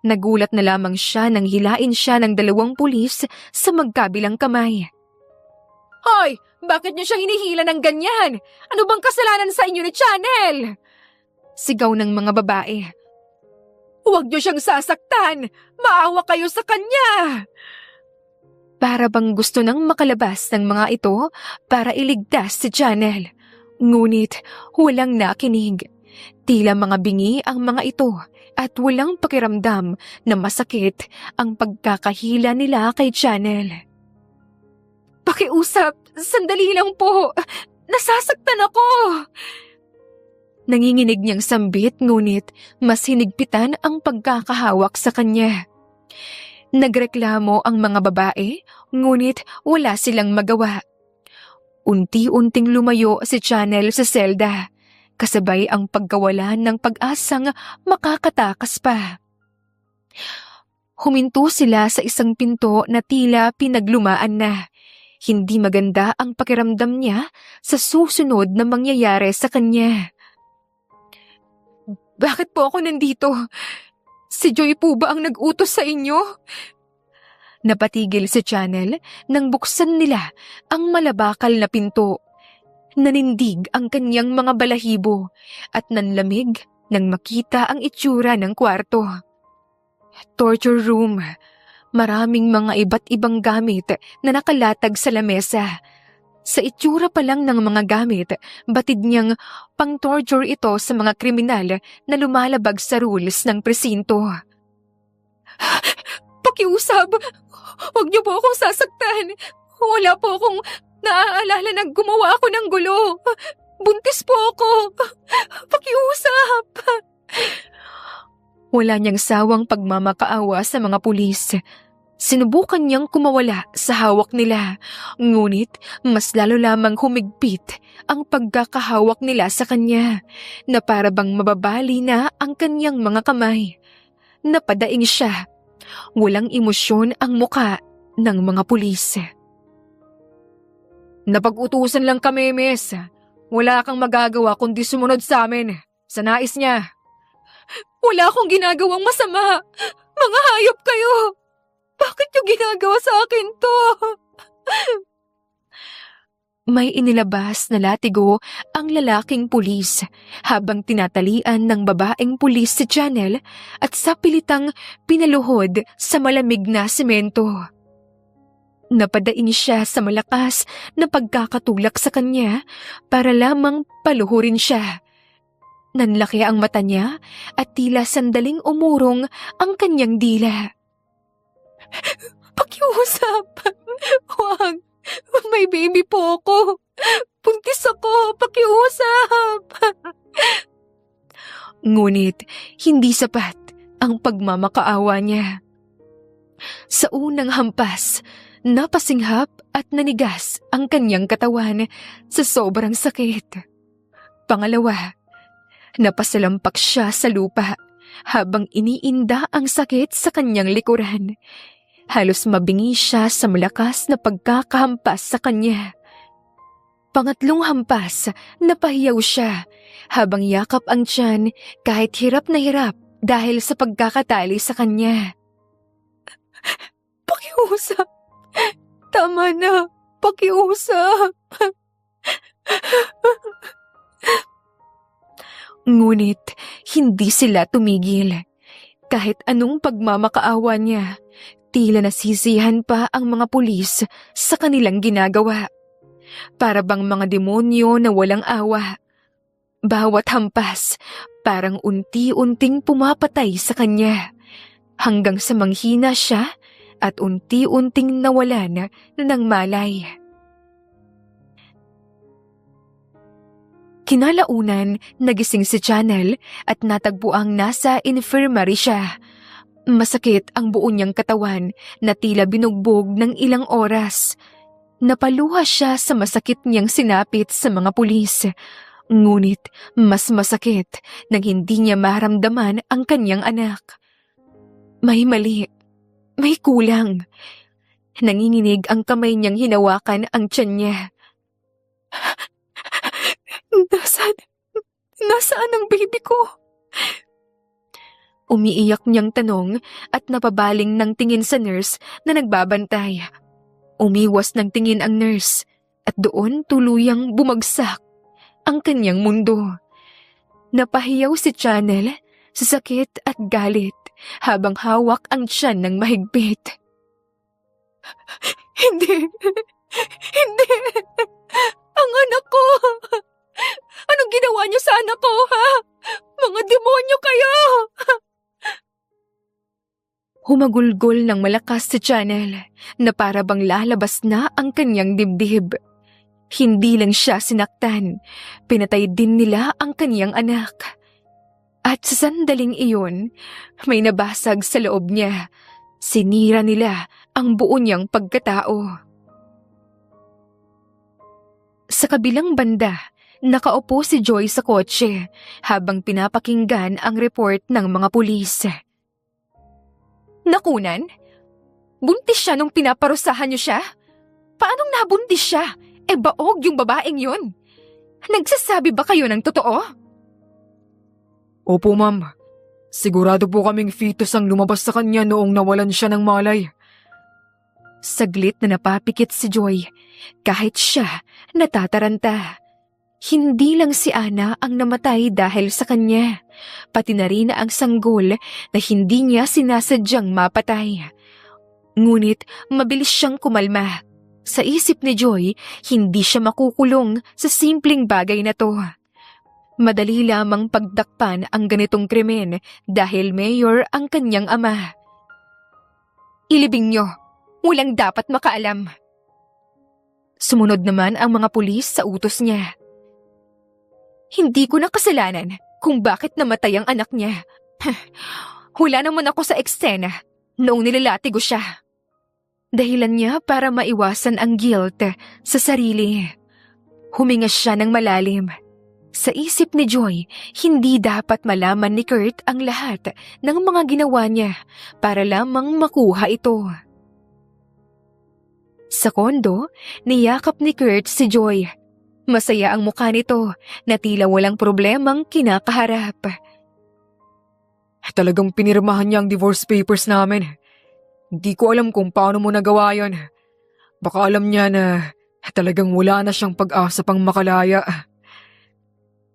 [SPEAKER 1] Nagulat na lamang siya nang hilain siya ng 2 pulis sa magkabilang kamay. Hoy! Bakit niyo siya hinihila ng ganyan? Ano bang kasalanan sa inyo ni Channel? Sigaw ng mga babae. Huwag niyo siyang sasaktan! Maawa kayo sa kanya! Para bang gusto nang makalabas ng mga ito para iligtas si Channel. Ngunit walang nakinig. Tila mga bingi ang mga ito at walang pakiramdam na masakit ang pagkakahila nila kay Channel. Pakiusap, sandali lang po. Nasasaktan ako. Nanginginig niyang sambit ngunit mas hinigpitan ang pagkakahawak sa kanya. Nagreklamo ang mga babae ngunit wala silang magawa. Unti-unting lumayo si Channel sa selda. Kasabay ang pagkawalan ng pag-asang makakatakas pa. Huminto sila sa isang pinto na tila pinaglumaan na. Hindi maganda ang pakiramdam niya sa susunod na mangyayari sa kanya. Bakit po ako nandito? Si Joy po ba ang nag-utos sa inyo? Napatigil si Channel nang buksan nila ang malabakal na pinto. Nanindig ang kanyang mga balahibo at nanlamig nang makita ang itsura ng kwarto. Torture room. Maraming mga iba't ibang gamit na nakalatag sa lamesa. Sa itsura pa lang ng mga gamit, batid niyang pang-torture ito sa mga kriminal na lumalabag sa rules ng presinto. Pakiusap! Huwag niyo po akong sasaktan! Wala po akong naaalala na gumawa ako ng gulo. Buntis po ako. Pakiusap. Wala niyang sawang pagmamakaawa sa mga pulis. Sinubukan niyang kumawala sa hawak nila, ngunit mas lalo lamang humigpit ang pagkakahawak nila sa kanya na para bang mababali na ang kanyang mga kamay. Napadaing siya. Walang emosyon ang muka ng mga pulis. Napag-utusan lang kami, miss. Wala kang magagawa kundi sumunod sa amin. Sa nais niya. Wala akong ginagawang masama. Mga hayop kayo. Bakit niyo ginagawa sa akin to? May inilabas na latigo ang lalaking pulis habang tinatalian ng babaeng pulis si Janelle at sa pilitang pinaluhod sa malamig na semento. Napadaing siya sa malakas na pagkakatulak sa kanya para lamang paluhurin siya. Nanlaki ang mata niya at tila sandaling umurong ang kanyang dila. Pakiusap! Huwag! May baby po ako! Buntis ako! Pakiusap! Ngunit hindi sapat ang pagmamakaawa niya. Sa unang hampas, napasinghap at nanigas ang kanyang katawan sa sobrang sakit. Pangalawa, napasalampak siya sa lupa habang iniinda ang sakit sa kanyang likuran. Halos mabingi siya sa malakas na pagkakahampas sa kanya. Pangatlong hampas, napahiyaw siya habang yakap ang tiyan kahit hirap na hirap dahil sa pagkakatali sa kanya. Pakiusap! Tama na! Pakiusap! Ngunit hindi sila tumigil. Kahit anong pagmamakaawa niya, tila nasisiyahan pa ang mga pulis sa kanilang ginagawa. Para bang mga demonyo na walang awa. Bawat hampas, parang unti-unting pumapatay sa kanya. Hanggang sa manghina siya at unti-unting nawalan ng malay. Kinalaunan, nagising si Janelle at natagpuang nasa infirmary siya. Masakit ang buo niyang katawan na tila binugbog ng ilang oras. Napaluha siya sa masakit niyang sinapit sa mga pulis. Ngunit mas masakit nang hindi niya maramdaman ang kanyang anak. May mali. May kulang. Nanginginig ang kamay niyang hinawakan ang tiyan niya. Nasaan ang baby ko? Umiiyak niyang tanong at napabaling ng tingin sa nurse na nagbabantay. Umiwas ng tingin ang nurse at doon tuluyang bumagsak ang kanyang mundo. Napahiyaw si Janelle sa sakit at galit habang hawak ang tiyan ng mahigpit. Hindi! Hindi! Ang anak ko! Anong ginawa niyo sa anak ko, ha? Mga demonyo kayo! Humagulgol ng malakas si Janelle na para bang lalabas na ang kanyang dibdib. Hindi lang siya sinaktan, pinatay din nila ang kanyang anak. At sa sandaling iyon, may nabasag sa loob niya. Sinira nila ang buo niyang pagkatao. Sa kabilang banda, nakaupo si Joy sa kotse habang pinapakinggan ang report ng mga pulis. Nakunan? Buntis siya nung pinaparusahan niyo siya? Paanong nabuntis siya? Baog yung babaeng yun. Nagsasabi ba kayo ng totoo? Opo, ma'am. Sigurado po kaming fetus ang lumabas sa kanya noong nawalan siya ng malay. Saglit na napapikit si Joy. Kahit siya, natataranta. Hindi lang si Ana ang namatay dahil sa kanya. Pati na rin ang sanggol na hindi niya sinasadyang mapatay. Ngunit mabilis siyang kumalma. Sa isip ni Joy, hindi siya makukulong sa simpleng bagay na to. Madali lamang pagdakpan ang ganitong krimen dahil mayor ang kanyang ama. Ilibing niyo, walang dapat makaalam. Sumunod naman ang mga pulis sa utos niya. Hindi ko na kasalanan kung bakit namatay ang anak niya. Wala naman ako sa eksena noong nilalatigo siya. Dahilan niya para maiwasan ang guilt sa sarili. Huminga siya ng malalim. Sa isip ni Joy, hindi dapat malaman ni Kurt ang lahat ng mga ginawa niya para lamang makuha ito. Sa kondo, niyakap ni Kurt si Joy. Masaya ang mukha nito na tila walang problemang kinakaharap.
[SPEAKER 2] Talagang pinirmahan niya ang divorce papers namin. Hindi ko alam kung paano mo nagawa yon. Baka alam niya na talagang wala na siyang pag-asa pang makalaya.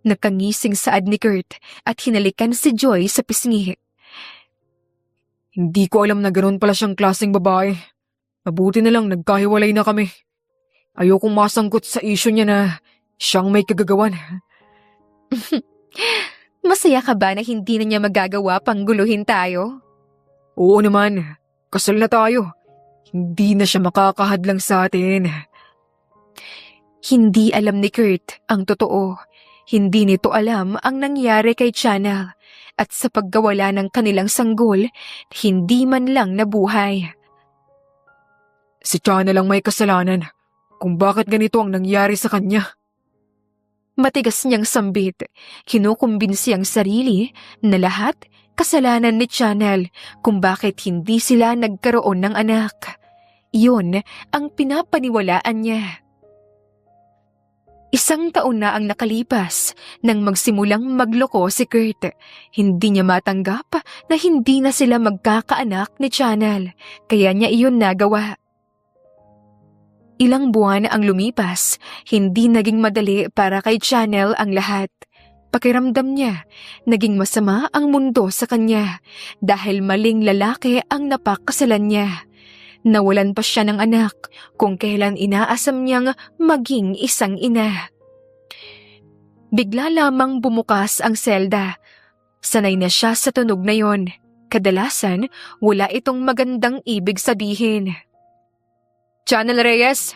[SPEAKER 1] Nakangising saad ni Kurt at hinalikan si Joy sa pisngi.
[SPEAKER 2] Hindi ko alam na ganoon pala siyang klaseng babae. Mabuti na lang nagkahiwalay na kami. Ayokong masangkot sa issue niya na siyang may kagagawan.
[SPEAKER 1] Masaya ka ba na hindi na niya magagawa pang guluhin tayo?
[SPEAKER 2] Oo naman, kasal na tayo. Hindi na siya makakahadlang sa atin.
[SPEAKER 1] Hindi alam ni Kurt ang totoo. Hindi nito alam ang nangyari kay Channel at sa pagkawala ng kanilang sanggol, hindi man lang nabuhay.
[SPEAKER 2] Si Channel ang may kasalanan kung bakit ganito ang nangyari sa kanya.
[SPEAKER 1] Matigas niyang sambit, kinukumbinsi ang sarili na lahat kasalanan ni Channel kung bakit hindi sila nagkaroon ng anak. Iyon ang pinapaniwalaan niya. 1 taon na ang nakalipas nang magsimulang magloko si Kurt. Hindi niya matanggap na hindi na sila magkakaanak ni Channel, kaya niya iyon nagawa. Ilang buwan ang lumipas, hindi naging madali para kay Channel ang lahat. Pakiramdam niya, naging masama ang mundo sa kanya dahil maling lalaki ang napakasalan niya. Nawalan pa siya ng anak kung kailan inaasam niyang maging isang ina. Bigla lamang bumukas ang selda. Sanay na siya sa tunog na yon. Kadalasan, wala itong magandang ibig sabihin. Channel Reyes!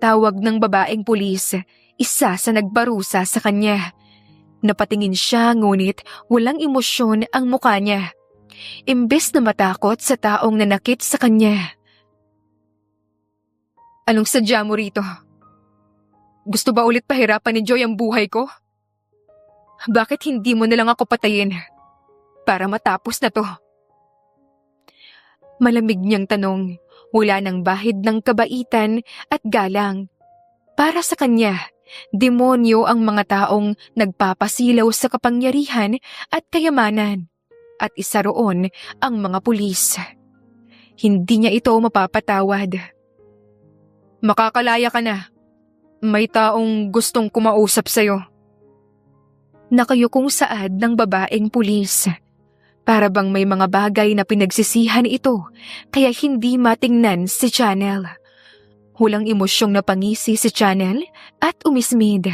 [SPEAKER 1] Tawag ng babaeng pulis, isa sa nagbarusa sa kanya. Napatingin siya ngunit walang emosyon ang mukha niya. Imbes na matakot sa taong nanakit sa kanya. Anong sadya mo rito? Gusto ba ulit pahirapan ni Joy ang buhay ko? Bakit hindi mo nalang ako patayin? Para matapos na to. Malamig niyang tanong, wala nang bahid ng kabaitan at galang. Para sa kanya, demonyo ang mga taong nagpapasilaw sa kapangyarihan at kayamanan. At isa roon ang mga pulis. Hindi niya ito mapapatawad. Makakalaya ka na. May taong gustong kumausap sa'yo. Nakayukong saad ng babaeng pulis. Para bang may mga bagay na pinagsisihan ito, kaya hindi matingnan si Channel. Walang emosyong napangisi si Channel at umismid.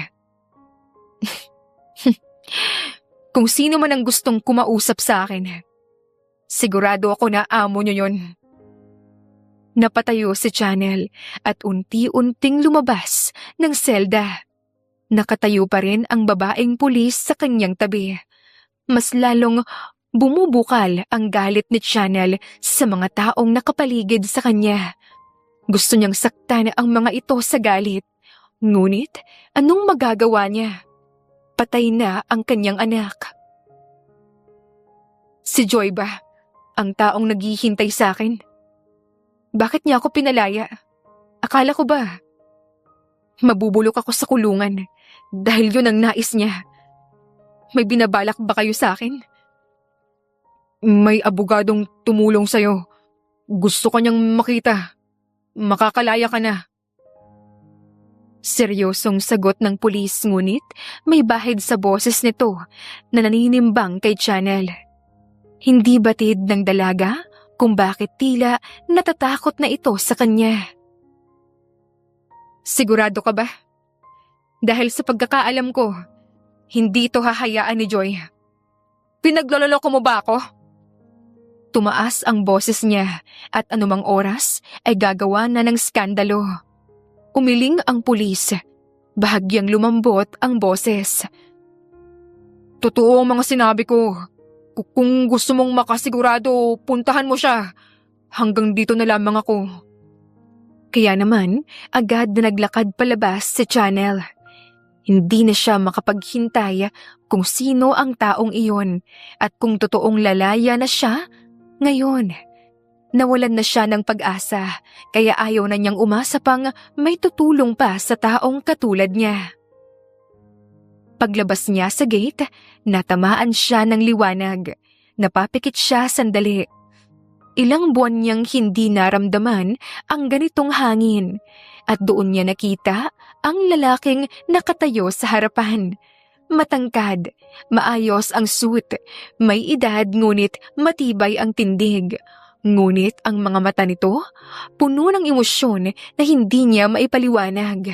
[SPEAKER 1] Kung sino man ang gustong kumausap sa akin, sigurado ako na amo niyo yon. Napatayo si Channel at unti-unting lumabas ng selda. Nakatayo pa rin ang babaeng pulis sa kanyang tabi. Mas lalong bumubukal ang galit ni Channel sa mga taong nakapaligid sa kanya. Gusto niyang saktan ang mga ito sa galit. Ngunit anong magagawa niya? Patay na ang kanyang anak. Si Joy ba? Ang taong naghihintay sa akin? Bakit niya ako pinalaya? Akala ko ba mabubulok ako sa kulungan dahil yun ang nais niya? May binabalak ba kayo sa akin? May abogadong tumulong sa'yo. Gusto ka niyang makita. Makakalaya ka na. Seryosong sagot ng pulis ngunit may bahid sa boses nito na naninimbang kay Channel. Hindi batid ng dalaga kung bakit tila natatakot na ito sa kanya. Sigurado ka ba? Dahil sa pagkakaalam ko, hindi ito hahayaan ni Joy. Pinaglololoko mo ba ako? Tumaas ang boses niya at anumang oras ay gagawa na ng skandalo. Umiling ang pulis. Bahagyang lumambot ang boses. Totoo ang mga sinabi ko. Kung gusto mong makasigurado, puntahan mo siya. Hanggang dito na lamang ako. Kaya naman, agad na naglakad palabas si Channel. Hindi na siya makapaghintay kung sino ang taong iyon at kung totoong lalaya na siya ngayon. Nawalan na siya ng pag-asa, kaya ayaw na niyang umasa pang may tutulong pa sa taong katulad niya. Paglabas niya sa gate, natamaan siya ng liwanag. Napapikit siya sandali. Ilang buwan niyang hindi naramdaman ang ganitong hangin at doon niya nakita ang lalaking nakatayo sa harapan. Matangkad, maayos ang suit, may edad ngunit matibay ang tindig. Ngunit ang mga mata nito, puno ng emosyon na hindi niya maipaliwanag.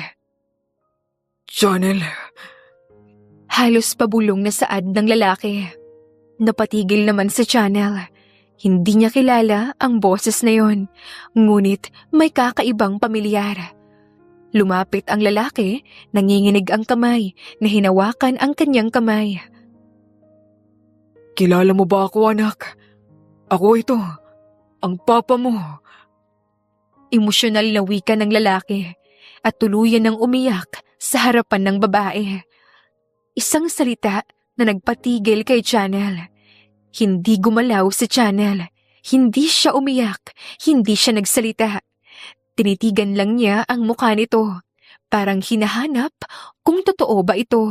[SPEAKER 2] Channel,
[SPEAKER 1] Halos pabulong na saad ng lalaki. Napatigil naman sa Channel. Hindi niya kilala ang boses na yon, ngunit may kakaibang pamilyar. Lumapit ang lalaki, nanginginig ang kamay, na hinawakan ang kanyang kamay.
[SPEAKER 2] kilala mo ba ako, anak? Ako ito, ang papa mo.
[SPEAKER 1] Emosyonal na wika ng lalaki at tuluyan ng umiyak sa harapan ng babae. Isang salita na nagpatigil kay Channel. Hindi gumalaw si Channel. Hindi siya umiyak. Hindi siya nagsalita. Tinitigan lang niya ang mukha nito. Parang hinahanap kung totoo ba ito.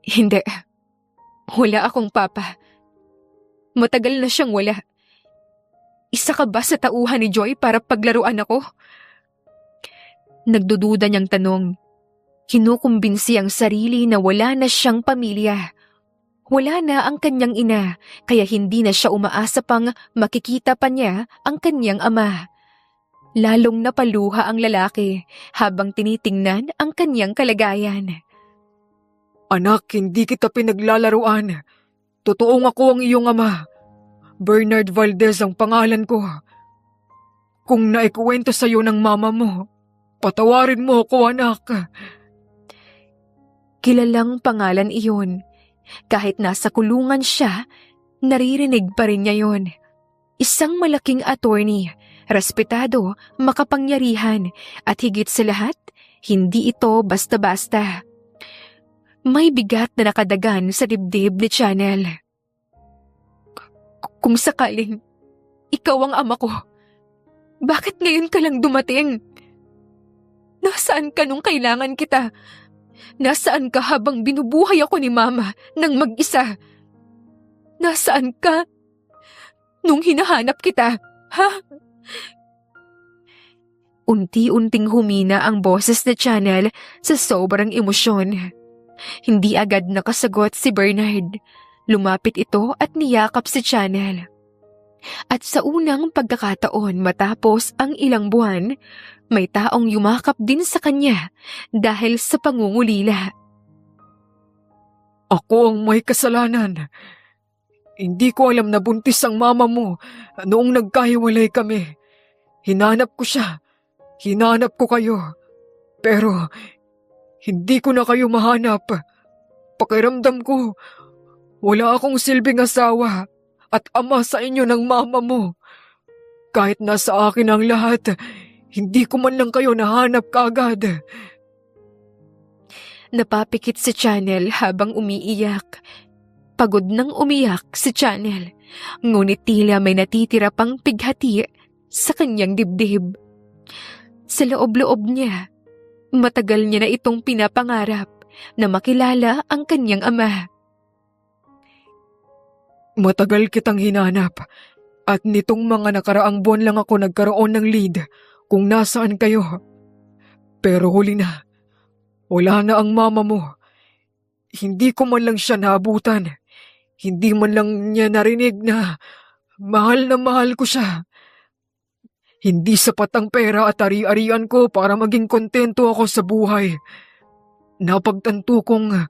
[SPEAKER 1] Hindi. Wala akong papa. Matagal na siyang wala. Isa ka ba sa tauhan ni Joy para paglaruan ako? Nagdududa niyang tanong. Kinukumbinsi ang sarili na wala na siyang pamilya. Wala na ang kanyang ina, kaya hindi na siya umaasa pang makikita pa niya ang kanyang ama. Lalong napaluha ang lalaki habang tinitingnan ang kanyang kalagayan.
[SPEAKER 2] Anak, hindi kita pinaglalaruan. Totoong ako ang iyong ama. Bernard Valdez ang pangalan ko. Kung naikuwento sa'yo ng mama mo, patawarin mo ako, anak.
[SPEAKER 1] Kilalang pangalan iyon. Kahit nasa kulungan siya, naririnig pa rin niya yon. Isang malaking attorney, respetado, makapangyarihan, at higit sa lahat, hindi ito basta-basta. May bigat na nakadagan sa dibdib ni Channel. Kung sakaling ikaw ang ama ko, bakit ngayon ka lang dumating? Nasaan ka nung kailangan kita? Nasaan ka habang binubuhay ako ni Mama ng mag-isa? Nasaan ka nung hinahanap kita, ha? Unti-unting humina ang boses ni Channel sa sobrang emosyon. Hindi agad nakasagot si Bernard. Lumapit ito at niyakap si Channel. At sa unang pagkakataon matapos ang ilang buwan, may taong yumakap din sa kanya dahil sa pangungulila.
[SPEAKER 2] Ako ang may kasalanan. Hindi ko alam na buntis ang mama mo noong nagkahiwalay kami. Hinanap ko siya. Hinanap ko kayo. Pero hindi ko na kayo mahanap. Pakiramdam ko, wala akong silbing asawa at ama sa inyo ng mama mo. Kahit nasa akin ang lahat, hindi ko man lang kayo nahanap kaagad.
[SPEAKER 1] Napapikit si Channel habang umiiyak. Pagod nang umiyak si Channel, ngunit tila may natitira pang pighati sa kanyang dibdib. Sa loob-loob niya, matagal niya na itong pinapangarap na makilala ang kanyang ama.
[SPEAKER 2] Matagal kitang hinanap at nitong mga nakaraang buwan lang ako nagkaroon ng lead kung nasaan kayo. Pero huli na, wala na ang mama mo. Hindi ko man lang siya naabutan. Hindi man lang niya narinig na mahal ko siya. Hindi sapat ang pera at ari-arian ko para maging kontento ako sa buhay. Napagtanto kong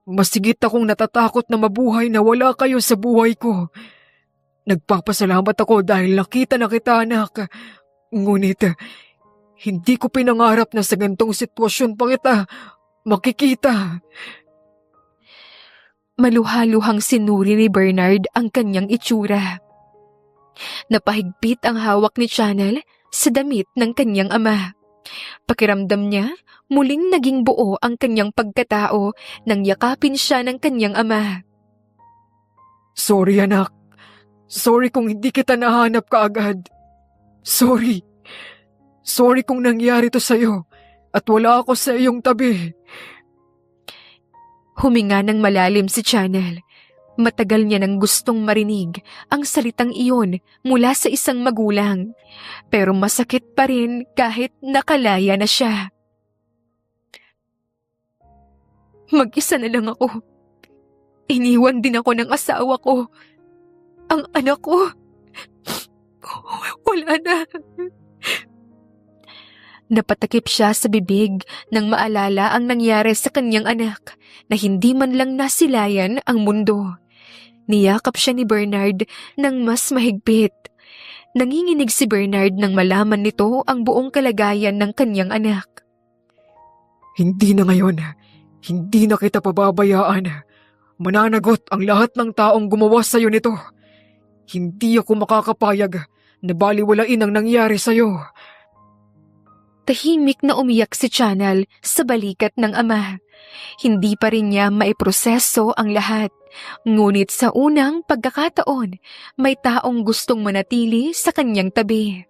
[SPEAKER 2] masigit akong natatakot na mabuhay na wala kayo sa buhay ko. Nagpapasalamat ako dahil nakita na kita, anak. Ngunit, hindi ko pinangarap na sa gantong sitwasyon pa kita makikita.
[SPEAKER 1] Maluhaluhang sinuri ni Bernard ang kanyang itsura. Napahigpit ang hawak ni Channel sa damit ng kanyang ama. Pakiramdam niya, muling naging buo ang kanyang pagkatao nang yakapin siya ng kanyang ama.
[SPEAKER 2] Sorry anak. Sorry kung hindi kita nahanap kaagad. Sorry. Sorry kung nangyari to sa'yo at wala ako sa iyong tabi.
[SPEAKER 1] Huminga ng malalim si Chanel. Matagal niya nang gustong marinig ang salitang iyon mula sa isang magulang. Pero masakit pa rin kahit nakalaya na siya. Mag-isa na lang ako. Iniwan din ako ng asawa ko. Ang anak ko, wala na. Napatakip siya sa bibig nang maalala ang nangyari sa kanyang anak na hindi man lang nasilayan ang mundo. Niyakap siya ni Bernard ng mas mahigpit. Nanginginig si Bernard nang malaman nito ang buong kalagayan ng kanyang anak.
[SPEAKER 2] Hindi na ngayon. Hindi na kita pababayaan. Mananagot ang lahat ng taong gumawa sa'yo nito. Hindi ako makakapayag na baliwalain ang nangyari sa'yo.
[SPEAKER 1] Tahimik na umiyak si Chanel sa balikat ng ama. Hindi pa rin niya maiproseso ang lahat. Ngunit sa unang pagkakataon, may taong gustong manatili sa kanyang tabi.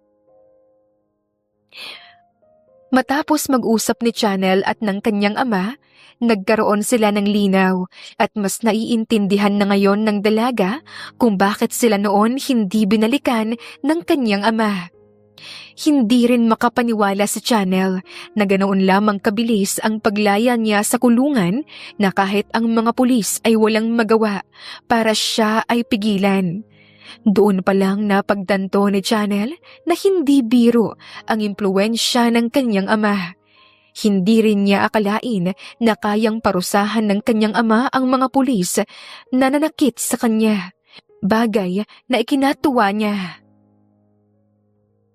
[SPEAKER 1] Matapos mag-usap ni Chanel at ng kanyang ama, nagkaroon sila ng linaw at mas naiintindihan na ngayon ng dalaga kung bakit sila noon hindi binalikan ng kanyang ama. Hindi rin makapaniwala si Chanel na ganoon lamang kabilis ang paglaya niya sa kulungan na kahit ang mga pulis ay walang magawa para siya ay pigilan. Doon pa lang napagtanto ni Chanel na hindi biro ang impluwensya ng kanyang ama. Hindi rin niya akalain na kayang parusahan ng kanyang ama ang mga pulis na nanakit sa kanya, bagay na ikinatuwa niya.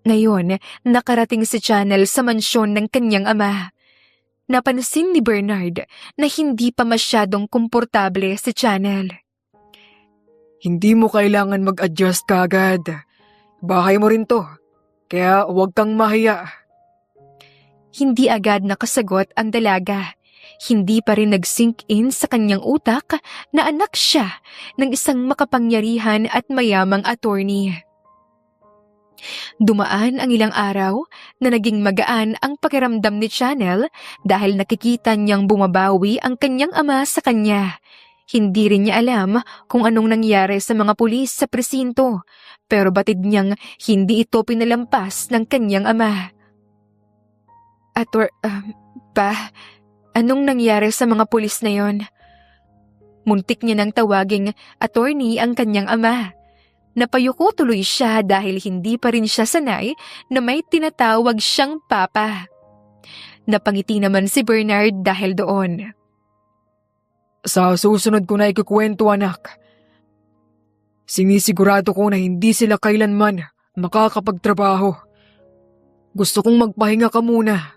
[SPEAKER 1] Ngayon, nakarating si Chanel sa mansyon ng kanyang ama. Napansin ni Bernard na hindi pa masyadong komportable si Chanel.
[SPEAKER 2] Hindi mo kailangan mag-adjust kaagad. Bahay mo rin to, kaya huwag kang mahiya.
[SPEAKER 1] Hindi agad nakasagot ang dalaga. Hindi pa rin nag-sink in sa kanyang utak na anak siya ng isang makapangyarihan at mayamang attorney. Dumaan ang ilang araw na naging magaan ang pakiramdam ni Chanel dahil nakikita niyang bumabawi ang kanyang ama sa kanya. Hindi rin niya alam kung anong nangyari sa mga pulis sa presinto, pero batid niyang hindi ito pinalampas ng kanyang ama. Anong nangyari sa mga pulis na yon? Muntik niya nang tawaging attorney ang kanyang ama. Napayuko tuloy siya dahil hindi pa rin siya sanay na may tinatawag siyang papa. Napangiti naman si Bernard dahil doon.
[SPEAKER 2] Sa susunod ko na ikukwento, anak. Sinisigurado ko na hindi sila kailanman makakapagtrabaho. Gusto kong magpahinga ka muna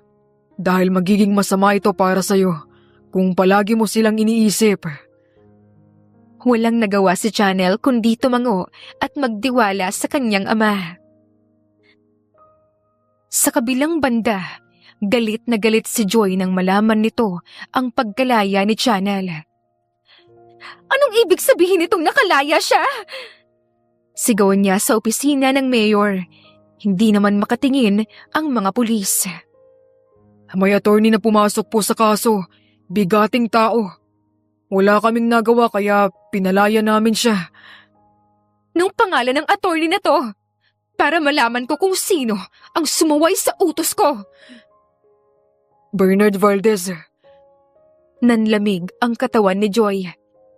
[SPEAKER 2] dahil magiging masama ito para sa'yo kung palagi mo silang iniisip.
[SPEAKER 1] Walang nagawa si Chanel kundi tumango at magdiwala sa kanyang ama. Sa kabilang banda, galit na galit si Joy nang malaman nito ang pagkalaya ni Chanel. Anong ibig sabihin nitong nakalaya siya? Sigaw niya sa opisina ng mayor. Hindi naman makatingin ang mga pulis.
[SPEAKER 2] May attorney na pumasok po sa kaso. Bigating tao. Wala kaming nagawa kaya pinalaya namin siya.
[SPEAKER 1] Nung pangalan ng attorney na to, para malaman ko kung sino ang sumuway sa utos ko.
[SPEAKER 2] Bernard Valdez.
[SPEAKER 1] Nanlamig ang katawan ni Joy.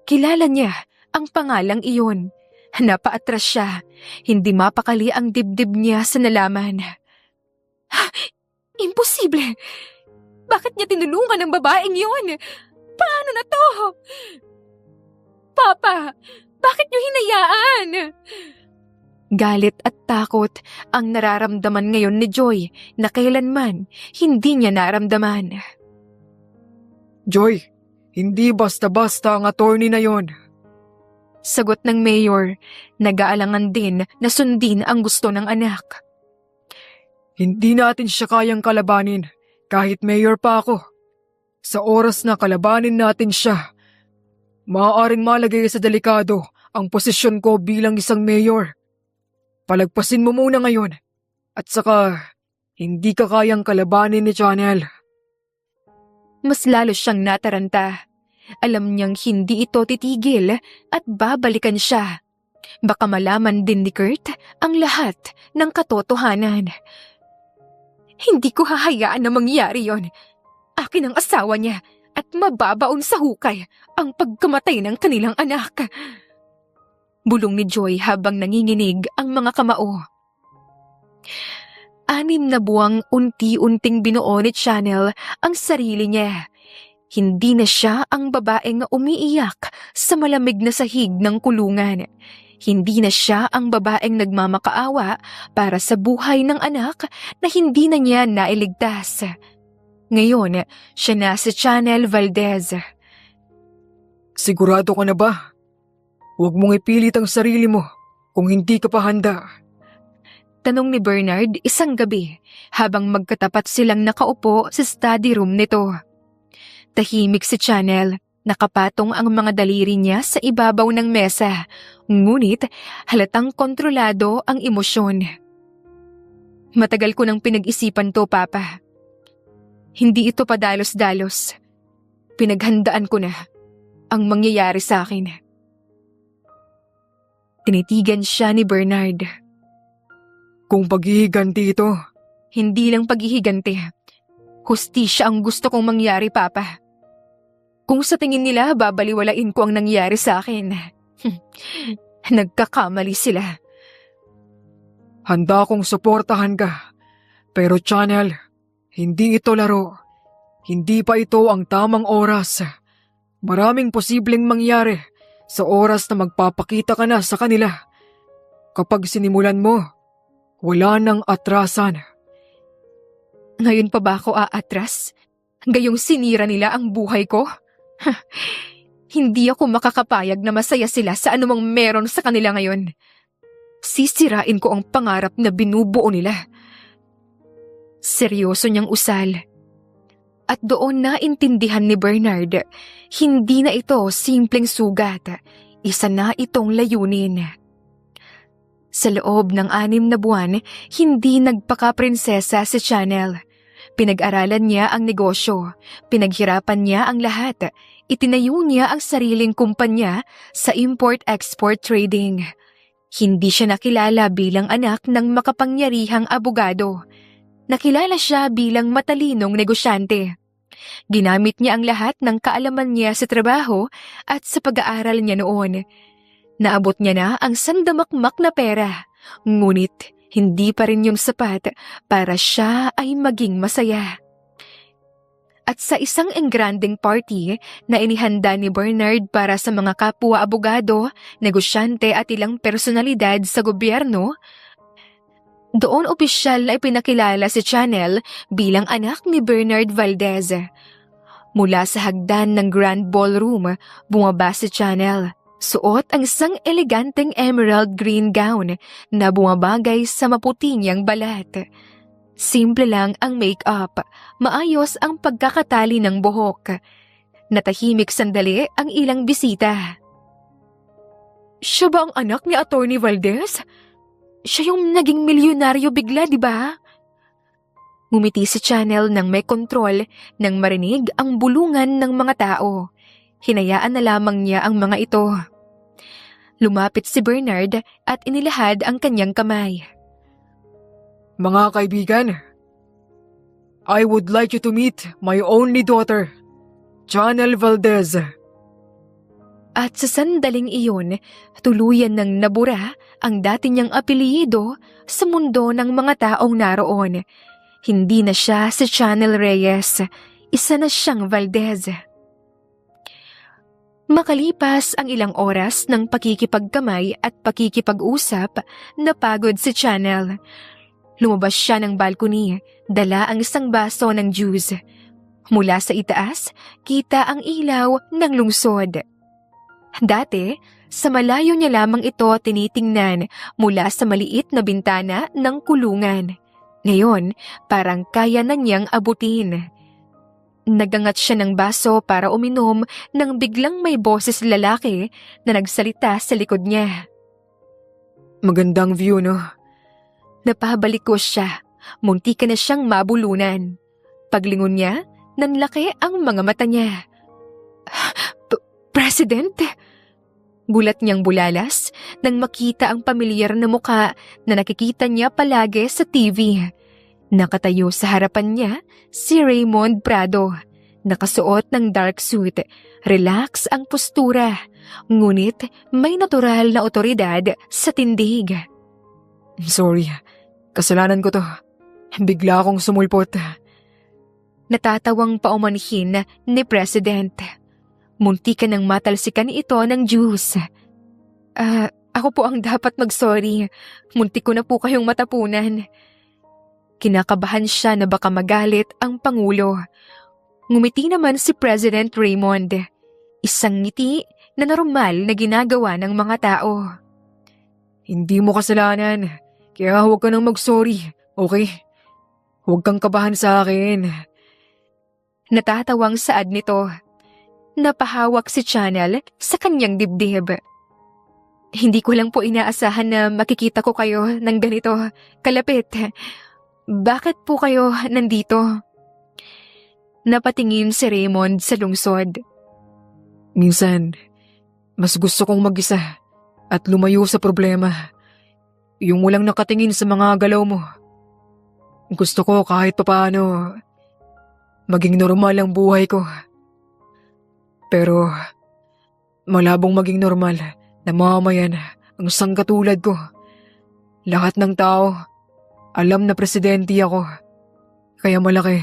[SPEAKER 1] Kilala niya ang pangalang iyon. Napaatras siya. Hindi mapakali ang dibdib niya sa nalaman. Imposible! Bakit niya tinulungan ang babaeng iyon? Paano na to? Papa, bakit niyo hinayaan? Galit at takot ang nararamdaman ngayon ni Joy na kailanman hindi niya naramdaman.
[SPEAKER 2] Joy, hindi basta-basta ang attorney na yon.
[SPEAKER 1] Sagot ng mayor, nag-aalangan din na sundin ang gusto ng anak.
[SPEAKER 2] Hindi natin siya kayang kalabanin kahit mayor pa ako. Sa oras na kalabanin natin siya, maaaring malagay sa delikado ang posisyon ko bilang isang mayor. Palagpasin mo muna ngayon at saka hindi ka kayang kalabanin ni Chanel.
[SPEAKER 1] Mas lalo siyang nataranta. Alam niyang hindi ito titigil at babalikan siya. Baka malaman din ni Kurt ang lahat ng katotohanan. Hindi ko hahayaan na mangyari yon. Akin ang asawa niya at mababaon sa hukay ang pagkamatay ng kanilang anak. Bulong ni Joy habang nanginginig ang mga kamao. 6 na buwang unti-unting binuo ni Chanel ang sarili niya. Hindi na siya ang babaeng umiiyak sa malamig na sahig ng kulungan. Hindi na siya ang babaeng nagmamakaawa para sa buhay ng anak na hindi na niya nailigtas. Ngayon, siya na si Chanel Valdez.
[SPEAKER 2] Sigurado ka na ba? Huwag mong ipilit ang sarili mo kung hindi ka pa handa.
[SPEAKER 1] Tanong ni Bernard isang gabi habang magkatapat silang nakaupo sa study room nito. Tahimik si Chanel, nakapatong ang mga daliri niya sa ibabaw ng mesa, ngunit halatang kontrolado ang emosyon. Matagal ko nang pinag-isipan to, Papa. Hindi ito padalos-dalos. Pinaghandaan ko na ang mangyayari sa akin. Tinitigan siya ni Bernard.
[SPEAKER 2] Kung paghihiganti ito,
[SPEAKER 1] Hindi lang paghihiganti. Hustisya ang gusto kong mangyari, Papa. Kung sa tingin nila babaliwalain ko ang nangyari sa akin, nagkakamali sila.
[SPEAKER 2] handa akong suportahan ka. Pero Chanel, hindi ito laro. Hindi pa ito ang tamang oras. Maraming posibleng mangyari sa oras na magpapakita ka na sa kanila. Kapag sinimulan mo, wala nang atrasan.
[SPEAKER 1] Ngayon pa ba ako aatras? Gayong sinira nila ang buhay ko? Hindi ako makakapayag na masaya sila sa anumang meron sa kanila ngayon. Sisirain ko ang pangarap na binubuo nila. Seryoso niyang usal. At doon naintindihan ni Bernard, hindi na ito simpleng sugat. Isa na itong layunin. Sa loob ng 6 na buwan, hindi nagpaka-prinsesa si Chanel. Pinag-aralan niya ang negosyo, pinaghirapan niya ang lahat, itinayo niya ang sariling kumpanya sa import-export trading. Hindi siya nakilala bilang anak ng makapangyarihang abogado. Nakilala siya bilang matalinong negosyante. Ginamit niya ang lahat ng kaalaman niya sa trabaho at sa pag-aaral niya noon. Naabot niya na ang sandamakmak na pera, ngunit hindi pa rin yung sapat para siya ay maging masaya. At sa isang engranding party na inihanda ni Bernard para sa mga kapwa-abogado, negosyante at ilang personalidad sa gobyerno, doon opisyal na ipinakilala si Chanel bilang anak ni Bernard Valdez. Mula sa hagdan ng Grand Ballroom, bumaba si Chanel. Suot ang isang eleganteng emerald green gown na bumabagay sa maputi niyang balat. Simple lang ang make-up, maayos ang pagkakatali ng buhok. Natahimik sandali ang ilang bisita. Siya ba ang anak ni Attorney Valdez? Siya yung naging milyonaryo bigla, di ba? Ngumiti si Chanel nang may kontrol nang marinig ang bulungan ng mga tao. Hinayaan na lamang niya ang mga ito. Lumapit si Bernard at inilahad ang kanyang kamay.
[SPEAKER 2] Mga kaibigan, I would like you to meet my only daughter, Chanel Valdez.
[SPEAKER 1] At sa sandaling iyon, tuluyan ng nabura ang dati niyang apelyido sa mundo ng mga taong naroon. Hindi na siya si Chanel Reyes, isa na siyang Valdez. Makalipas ang ilang oras ng pakikipagkamay at pakikipag-usap, napagod si Chanel. Lumabas siya ng balcony, dala ang isang baso ng juice. Mula sa itaas, kita ang ilaw ng lungsod. Dati, sa malayo niya lamang ito tinitingnan mula sa maliit na bintana ng kulungan. Ngayon, parang kaya na niyang abutin. Nagangat siya ng baso para uminom nang biglang may boses lalaki na nagsalita sa likod niya.
[SPEAKER 2] Magandang view, no?
[SPEAKER 1] Napabalik ko siya. Munti ka na siyang mabulunan. Paglingon niya, nanlaki ang mga mata niya. President? Gulat niyang bulalas nang makita ang pamilyar na muka na nakikita niya palagi sa TV. Nakatayo sa harapan niya si Raymond Prado. Nakasuot ng dark suit, relax ang postura, ngunit may natural na otoridad sa tindig.
[SPEAKER 2] Sorry, kasalanan ko to. Bigla akong sumulpot.
[SPEAKER 1] Natatawang paumanhin ni President. Munti ka nang matalsikan ito ng juice. Ako po ang dapat mag-sorry. Munti ko na po kayong matapunan. Kinakabahan siya na baka magalit ang Pangulo. Ngumiti naman si President Raymond. Isang ngiti na normal na ginagawa ng mga tao.
[SPEAKER 2] Hindi mo kasalanan, kaya huwag ka nang mag-sorry, okay? Huwag kang kabahan sa akin.
[SPEAKER 1] Natatawang saad nito. Napahawak si Channel sa kanyang dibdib. Hindi ko lang po inaasahan na makikita ko kayo ng ganito kalapit. Bakit po kayo nandito? Napatingin si Raymond sa lungsod.
[SPEAKER 2] Minsan, mas gusto kong mag-isa at lumayo sa problema. Yung walang nakatingin sa mga galaw mo. Gusto ko kahit papaano maging normal ang buhay ko. Pero malabong maging normal na mamayan ang sangkatulad ko. Lahat ng tao alam na presidente ako. Kaya malaki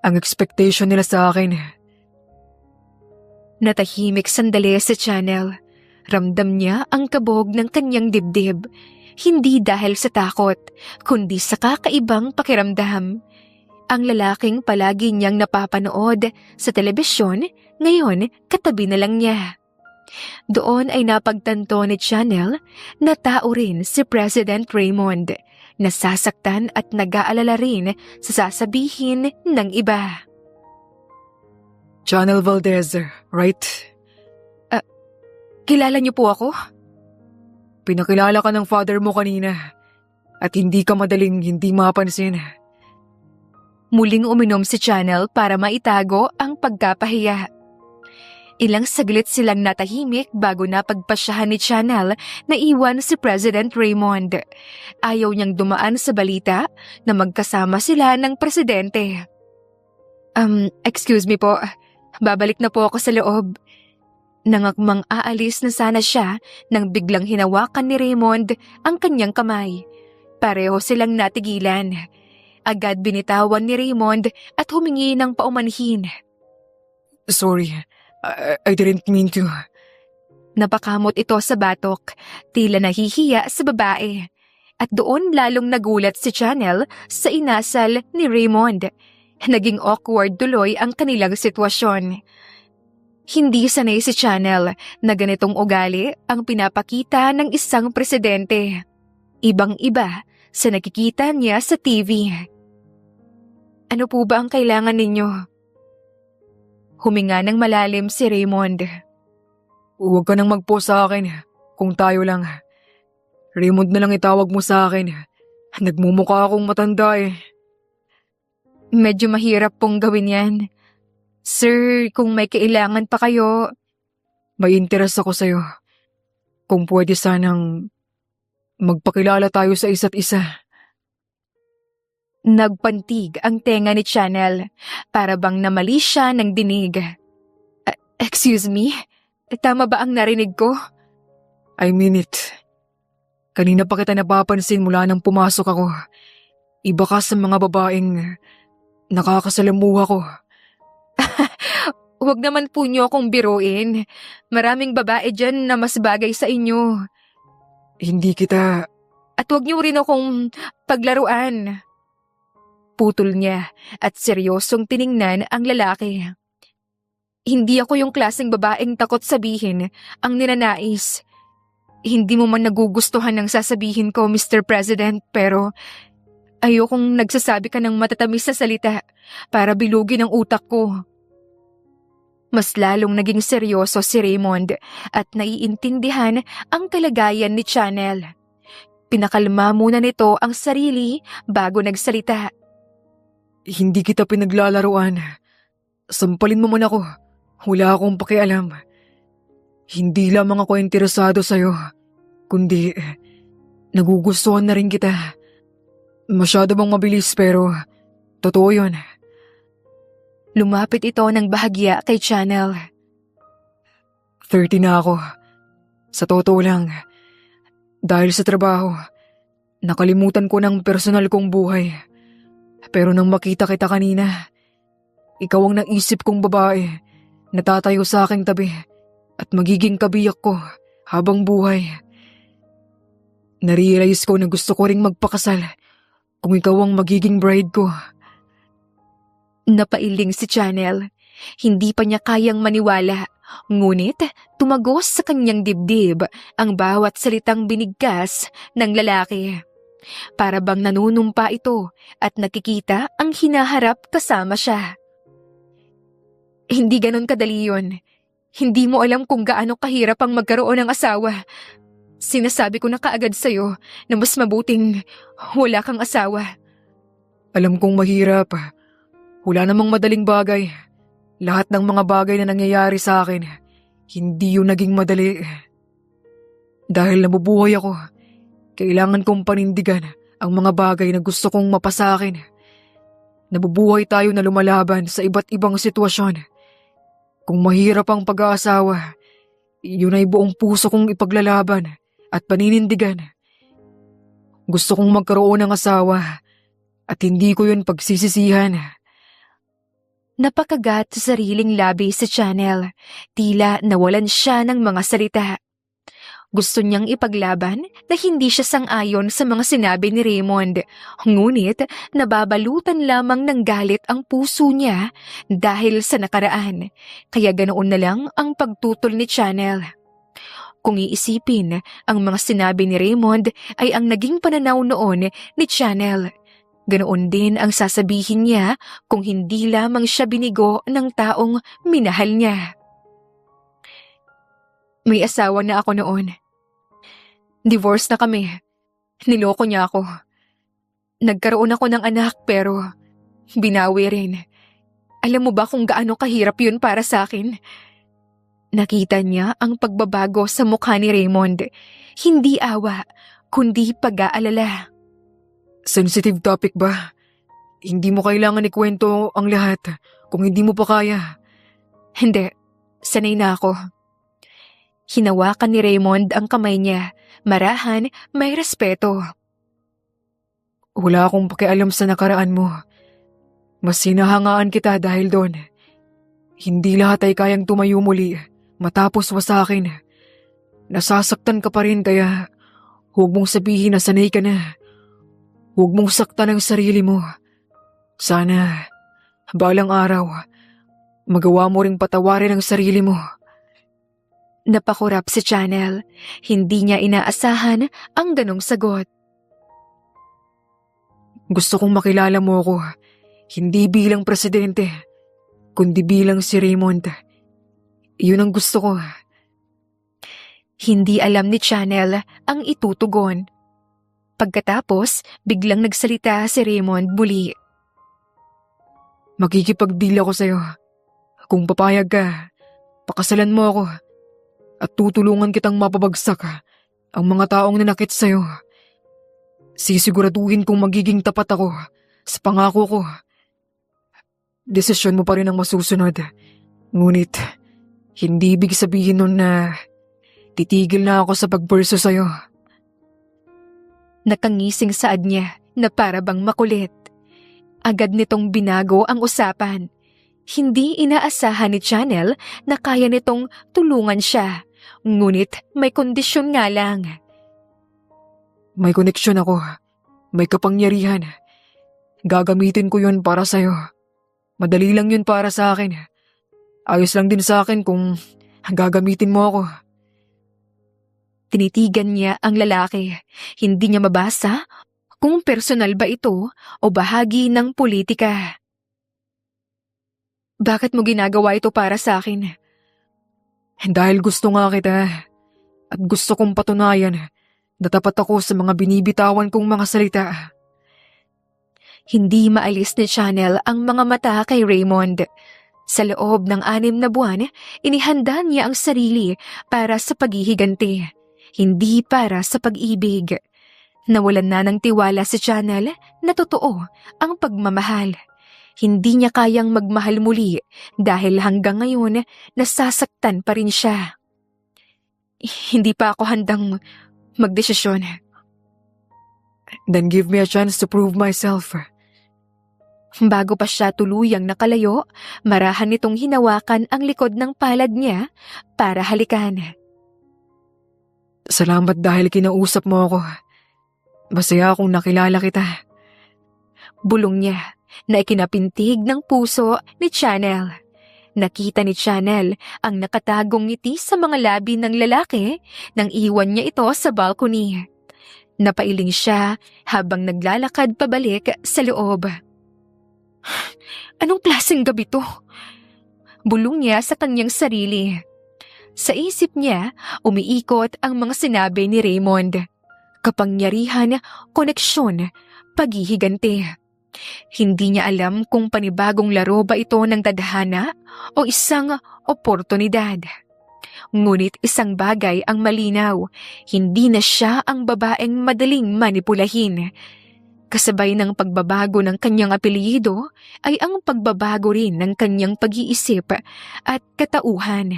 [SPEAKER 2] ang expectation nila sa akin.
[SPEAKER 1] Natahimik sandali sa Channel. Ramdam niya ang kabog ng kanyang dibdib. Hindi dahil sa takot, kundi sa kakaibang pakiramdam. Ang lalaking palagi niyang napapanood sa telebisyon, ngayon katabi na lang niya. Doon ay napagtanto ni Channel na tao rin si President Raymond, nasasaktan at nag-aalala rin sa sasabihin ng iba.
[SPEAKER 2] Channel Valdez, right?
[SPEAKER 1] Kilala niyo po ako?
[SPEAKER 2] Pinakilala ka ng father mo kanina at hindi ka madaling hindi mapansin.
[SPEAKER 1] Muling uminom si Channel para maitago ang pagkapahiya. Ilang saglit silang natahimik bago napagpasyahan ni Channel na iwan si President Raymond. Ayaw niyang dumaan sa balita na magkasama sila ng presidente. Excuse me po, babalik na po ako sa loob. Nangakmang aalis na sana siya nang biglang hinawakan ni Raymond ang kanyang kamay. Pareho silang natigilan. Agad binitawan ni Raymond at humingi ng paumanhin.
[SPEAKER 2] Sorry, I didn't mean to.
[SPEAKER 1] Napakamot ito sa batok, tila nahihiya sa babae. At doon lalong nagulat si Channel sa inasal ni Raymond. Naging awkward tuloy ang kanilang sitwasyon. Hindi sanay si Channel na ganitong ugali ang pinapakita ng isang presidente. Ibang-iba sa nakikita niya sa TV. Ano po ba ang kailangan ninyo? Huminga ng malalim si Raymond.
[SPEAKER 2] Huwag ka nang mag-post sa akin kung tayo lang. Raymond na lang itawag mo sa akin. Nagmumukha akong matanda eh.
[SPEAKER 1] Medyo mahirap pong gawin yan. Sir, kung may kailangan pa kayo...
[SPEAKER 2] May interes ako sa'yo. Kung pwede sanang magpakilala tayo sa isa't isa.
[SPEAKER 1] Nagpantig ang tenga ni Channel para bang namali siya ng dinig. Excuse me? Tama ba ang narinig ko?
[SPEAKER 2] I mean it. Kanina pa kita napapansin mula nang pumasok ako. Iba ka sa mga babaeng nakakasalamuha ko.
[SPEAKER 1] Huwag naman po niyo akong biruin. Maraming babae dyan na mas bagay sa inyo.
[SPEAKER 2] Hindi kita...
[SPEAKER 1] At huwag niyo rin akong paglaruan. Putol niya at seryosong tiningnan ang lalaki. Hindi ako yung klaseng babaeng takot sabihin ang ninanais. Hindi mo man nagugustuhan ng sasabihin ko, Mr. President, pero Ayokong nagsasabi ka ng matatamis na salita para bilugin ang utak ko. Mas lalong naging seryoso si Raymond at naiintindihan ang kalagayan ni Chanel. Pinakalma muna nito ang sarili bago nagsalita.
[SPEAKER 2] Hindi kita pinaglalaruan. Sampalin mo man ako. Wala akong pakialam. Hindi lamang ako interesado sa'yo, kundi nagugustuhan na rin kita. Masyado bang mabilis pero totoo yun.
[SPEAKER 1] Lumapit ito ng bahagya kay Chanel.
[SPEAKER 2] 30 na ako. Sa totoo lang, dahil sa trabaho, nakalimutan ko ng personal kong buhay. Pero nang makita kita kanina, ikaw ang naisip kong babae na tatayo sa aking tabi at magiging kabiyak ko habang buhay. Narealize ko na gusto ko ring magpakasal kung ikaw ang magiging bride ko.
[SPEAKER 1] Napailing si Chanel. Hindi pa niya kayang maniwala. Ngunit tumagos sa kanyang dibdib ang bawat salitang binigkas ng lalaki. Para bang nanunumpa ito at nakikita ang hinaharap kasama siya. Hindi ganon kadali yun. Hindi mo alam kung gaano kahirap ang magkaroon ng asawa. Sinasabi ko na kaagad sa'yo na mas mabuting wala kang asawa.
[SPEAKER 2] Alam kong mahirap. Wala namang madaling bagay. Lahat ng mga bagay na nangyayari sa akin, hindi yun naging madali. Dahil nabubuhay ako, kailangan kong panindigan ang mga bagay na gusto kong mapasakin. Nabubuhay tayo na lumalaban sa iba't ibang sitwasyon. Kung mahirap ang pag-aasawa, yun ay buong puso kong ipaglalaban at paninindigan. Gusto kong magkaroon ng asawa at hindi ko yun pagsisisihan.
[SPEAKER 1] Napakagat sa sariling labi sa Chanel. Tila nawalan siya ng mga salita. Gusto niyang ipaglaban na hindi siya sang-ayon sa mga sinabi ni Raymond. Ngunit nababalutan lamang ng galit ang puso niya dahil sa nakaraan. Kaya ganoon na lang ang pagtutol ni Chanel. Kung iisipin, ang mga sinabi ni Raymond ay ang naging pananaw noon ni Chanel. Ganoon din ang sasabihin niya kung hindi lamang siya binigo ng taong minahal niya. May asawa na ako noon. Divorce na kami. Niloko niya ako. Nagkaroon ako ng anak pero binawi rin. Alam mo ba kung gaano kahirap yun para sa akin? Nakita niya ang pagbabago sa mukha ni Raymond. Hindi awa, kundi pag-aalala.
[SPEAKER 2] Sensitive topic ba? Hindi mo kailangan ikwento ang lahat kung hindi mo pa kaya.
[SPEAKER 1] Hindi, sanay na ako. Hinawakan ni Raymond ang kamay niya. Marahan, may respeto.
[SPEAKER 2] Wala akong pakialam sa nakaraan mo. Mas hinahangaan kita dahil doon. Hindi lahat ay kayang tumayo muli matapos wasakin. Nasasaktan ka pa rin kaya huwag mong sabihin na sanay ka na. Huwag mong saktan ang sarili mo. Sana, balang araw, magawa mo ring patawarin ang sarili mo.
[SPEAKER 1] Napakurap si Chanel. Hindi niya inaasahan ang ganong sagot.
[SPEAKER 2] Gusto kong makilala mo ako, hindi bilang presidente, kundi bilang si Raymond. Iyon ang gusto ko.
[SPEAKER 1] Hindi alam ni Chanel ang itutugon. Pagkatapos, biglang nagsalita si Raymond muli.
[SPEAKER 2] Makikipag-deal ako sa'yo. Kung papayag ka, pakasalan mo ako at tutulungan kitang mapabagsak ang mga taong nanakit sa'yo. Sisiguraduhin kong magiging tapat ako sa pangako ko. Desisyon mo pa rin ang masusunod. Ngunit, hindi ibig sabihin nun na titigil na ako sa pagpurso sa'yo.
[SPEAKER 1] Nakangising saad niya na para bang makulit. Agad nitong binago ang usapan. Hindi inaasahan ni Chanel na kaya nitong tulungan siya. Ngunit may kondisyon nga lang.
[SPEAKER 2] May koneksyon ako. May kapangyarihan. Gagamitin ko yun para sa'yo. Madali lang yun para sa akin. Ayos lang din sa akin kung gagamitin mo ako.
[SPEAKER 1] Tinitigan niya ang lalaki. Hindi niya mabasa kung personal ba ito o bahagi ng politika. Bakit mo ginagawa ito para sa akin?
[SPEAKER 2] Dahil gusto nga kita at gusto kong patunayan na tapat ako sa mga binibitawan kong mga salita.
[SPEAKER 1] Hindi maalis ni Chanel ang mga mata kay Raymond. Sa loob ng 6 na buwan, inihanda niya ang sarili para sa paghihiganti, hindi para sa pag-ibig. Nawalan na ng tiwala si Chanel na totoo ang pagmamahal. Hindi niya kayang magmahal muli dahil hanggang ngayon nasasaktan pa rin siya. Hindi pa ako handang magdesisyon.
[SPEAKER 2] Then give me a chance to prove myself.
[SPEAKER 1] Bago pa siya tuluyang nakalayo, marahan nitong hinawakan ang likod ng palad niya para halikan.
[SPEAKER 2] Salamat dahil kinausap mo ako. Masaya akong nakilala kita.
[SPEAKER 1] Bulong niya na ikinapintig ng puso ni Chanel. Nakita ni Chanel ang nakatagong ngiti sa mga labi ng lalaki nang iwan niya ito sa balcony. Napailing siya habang naglalakad pabalik sa loob. Anong klaseng gabi to? Bulong niya sa kanyang sarili. Sa isip niya, umiikot ang mga sinabi ni Raymond. Kapangyarihan, koneksyon, paghihiganti. Hindi niya alam kung panibagong laro ba ito ng tadhana o isang oportunidad. Ngunit isang bagay ang malinaw, hindi na siya ang babaeng madaling manipulahin. Kasabay ng pagbabago ng kanyang apelyido ay ang pagbabago rin ng kanyang pag-iisip at katauhan.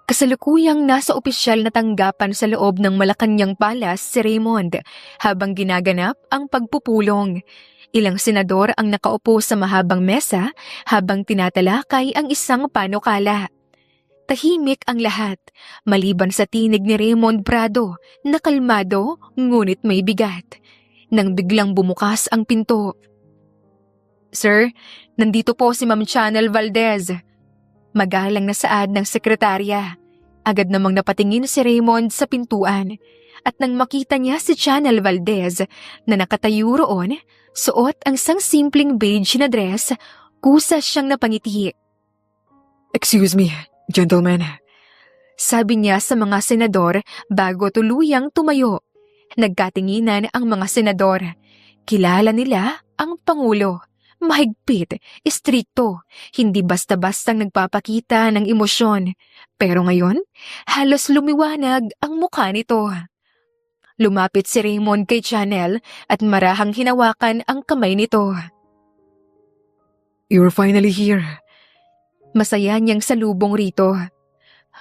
[SPEAKER 1] Kasalukuyang nasa opisyal na tanggapan sa loob ng Malacanang Palace si Raymond habang ginaganap ang pagpupulong. Ilang senador ang nakaupo sa mahabang mesa habang tinatalakay ang isang panukala. Tahimik ang lahat, maliban sa tinig ni Raymond Prado na kalmado ngunit may bigat. Nang biglang bumukas ang pinto. "Sir, nandito po si Ma'am Chanel Valdez." Magalang na saad ng sekretarya. Agad namang napatingin si Raymond sa pintuan at nang makita niya si Chanel Valdez na nakatayo roon, suot ang isang simpleng beige na dress, kusa siyang napangiti.
[SPEAKER 2] Excuse me, gentlemen.
[SPEAKER 1] Sabi niya sa mga senador bago tuluyang tumayo. Nagkatinginan ang mga senador. Kilala nila ang Pangulo. Mahigpit, istrikto, hindi basta-bastang nagpapakita ng emosyon. Pero ngayon, halos lumiwanag ang mukha nito. Lumapit si Raymond kay Chanel at marahang hinawakan ang kamay nito.
[SPEAKER 2] You're finally here.
[SPEAKER 1] Masaya niyang salubong rito.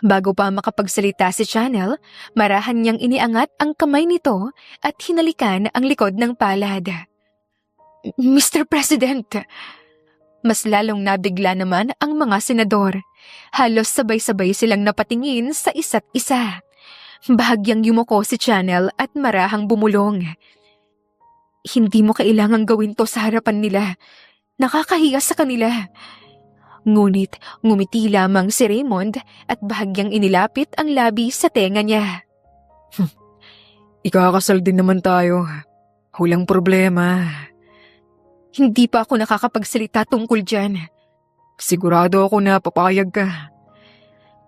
[SPEAKER 1] Bago pa makapagsalita si Chanel, marahan niyang iniangat ang kamay nito at hinalikan ang likod ng palad. Mr. President! Mas lalong nabigla naman ang mga senador. Halos sabay-sabay silang napatingin sa isa't isa. Bahagyang yumuko si Chanel at marahang bumulong. Hindi mo kailangang gawin to sa harapan nila. Nakakahiya sa kanila. Ngunit ngumiti lamang si Raymond at bahagyang inilapit ang labi sa tenga niya.
[SPEAKER 2] Ikakasal din naman tayo. Walang problema.
[SPEAKER 1] Hindi pa ako nakakapagsalita tungkol dyan.
[SPEAKER 2] Sigurado ako na papayag ka.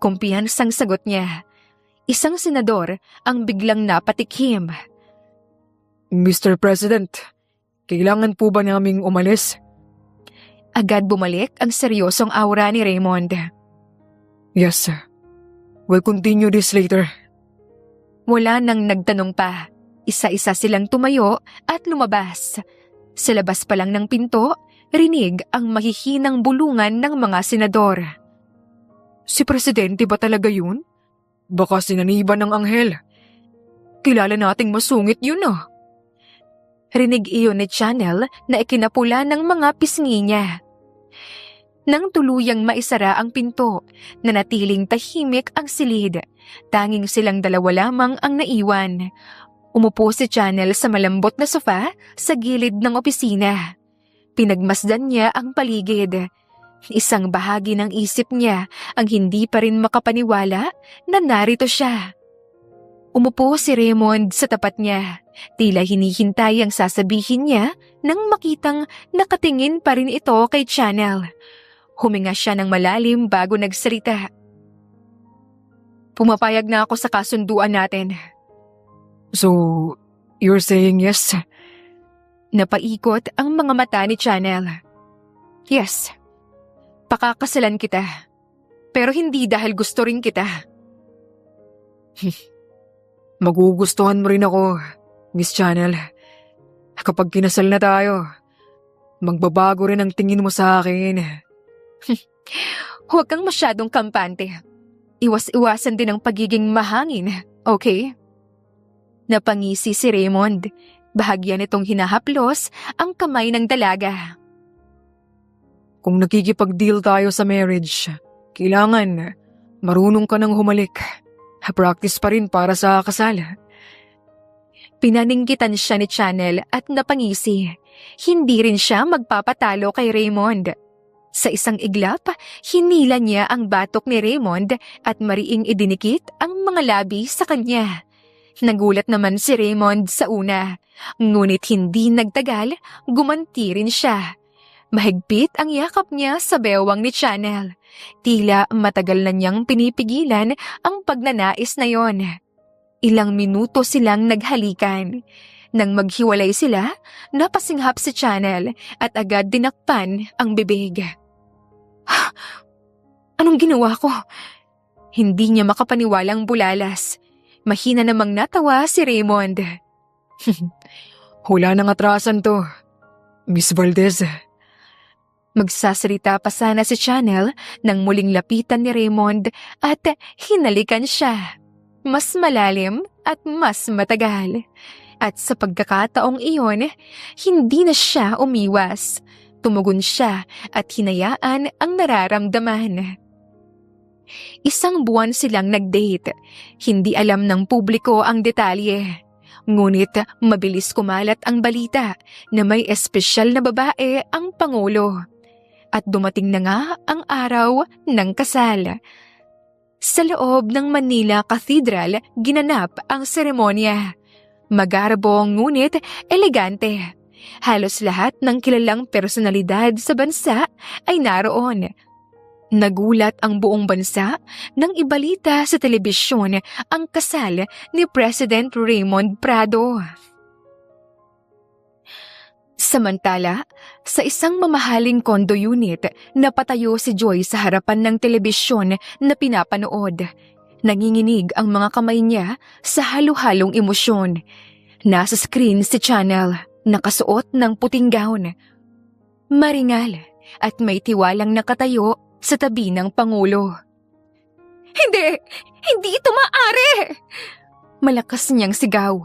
[SPEAKER 1] Kumpiyansang sagot niya. Isang senador ang biglang napatikhim.
[SPEAKER 2] Mr. President, kailangan po ba naming umalis?
[SPEAKER 1] Agad bumalik ang seryosong aura ni Raymond.
[SPEAKER 2] Yes, sir. We'll continue this later.
[SPEAKER 1] Wala nang nagtanong pa. Isa-isa silang tumayo at lumabas. Sa labas pa lang ng pinto, rinig ang mahihinang bulungan ng mga senador.
[SPEAKER 2] Si Presidente ba talaga yun? Baka sinaniban ng anghel. Kilala nating masungit yun ah.
[SPEAKER 1] Rinig iyon ni Chanel na ikinapula ng mga pisngi niya. Nang tuluyang maisara ang pinto, nanatiling tahimik ang silid. Tanging silang dalawa lamang ang naiwan. Umupo si Chanel sa malambot na sofa sa gilid ng opisina. Pinagmasdan niya ang paligid. Isang bahagi ng isip niya ang hindi pa rin makapaniwala na narito siya. Umupo si Raymond sa tapat niya. Tila hinihintay ang sasabihin niya nang makitang nakatingin pa rin ito kay Channel. Huminga siya ng malalim bago nagsalita. Pumapayag na ako sa kasunduan natin.
[SPEAKER 2] So, you're saying yes?
[SPEAKER 1] Napaikot ang mga mata ni Channel. Yes. Pakakasalan kita. Pero hindi dahil gusto rin kita.
[SPEAKER 2] Magugustuhan mo rin ako, Miss Channel. Kapag kinasal na tayo, magbabago rin ang tingin mo sa akin.
[SPEAKER 1] Huwag kang masyadong kampante. Iwas-iwasan din ang pagiging mahangin, okay? Napangisi si Raymond. Bahagya nitong hinahaplos ang kamay ng dalaga.
[SPEAKER 2] Kung nakikipag-deal tayo sa marriage, kailangan marunong ka nang humalik. Practice pa rin para sa kasal.
[SPEAKER 1] Pinaningkitan siya ni Channel at napangisi. Hindi rin siya magpapatalo kay Raymond. Sa isang iglap, hinila niya ang batok ni Raymond at mariing idinikit ang mga labi sa kanya. Nagulat naman si Raymond sa una, ngunit hindi nagtagal, gumanti rin siya. Mahigpit ang yakap niya sa bewang ni Channel. Tila matagal na niyang pinipigilan ang pagnanais na yon. Ilang minuto silang naghalikan. Nang maghiwalay sila, napasinghap si Channel at agad dinakpan ang bibig. Anong ginawa ko? Hindi niya makapaniwalang bulalas. Mahina namang natawa si Raymond.
[SPEAKER 2] Hula ng atrasan to, Miss Valdez.
[SPEAKER 1] Magsasalita pa sana si Channel nang muling lapitan ni Raymond at hinalikan siya. Mas malalim at mas matagal. At sa pagkakataong iyon, hindi na siya umiwas. Tumugon siya at hinayaan ang nararamdaman. Isang buwan silang nag-date. Hindi alam ng publiko ang detalye. Ngunit mabilis kumalat ang balita na may espesyal na babae ang Pangulo. At dumating na nga ang araw ng kasal. Sa loob ng Manila Cathedral, ginanap ang seremonya. Magarbo ngunit elegante. Halos lahat ng kilalang personalidad sa bansa ay naroon. Nagulat ang buong bansa nang ibalita sa telebisyon ang kasal ni President Raymond Prado. Samantala, sa isang mamahaling condo unit, napatayo si Joy sa harapan ng telebisyon na pinapanood. Nanginginig ang mga kamay niya sa halo-halong emosyon. Nasa screen si Channel, nakasuot ng puting gown. Maringal at may tiwalang nakatayo sa tabi ng Pangulo. Hindi! Hindi ito maaari! Malakas niyang sigaw.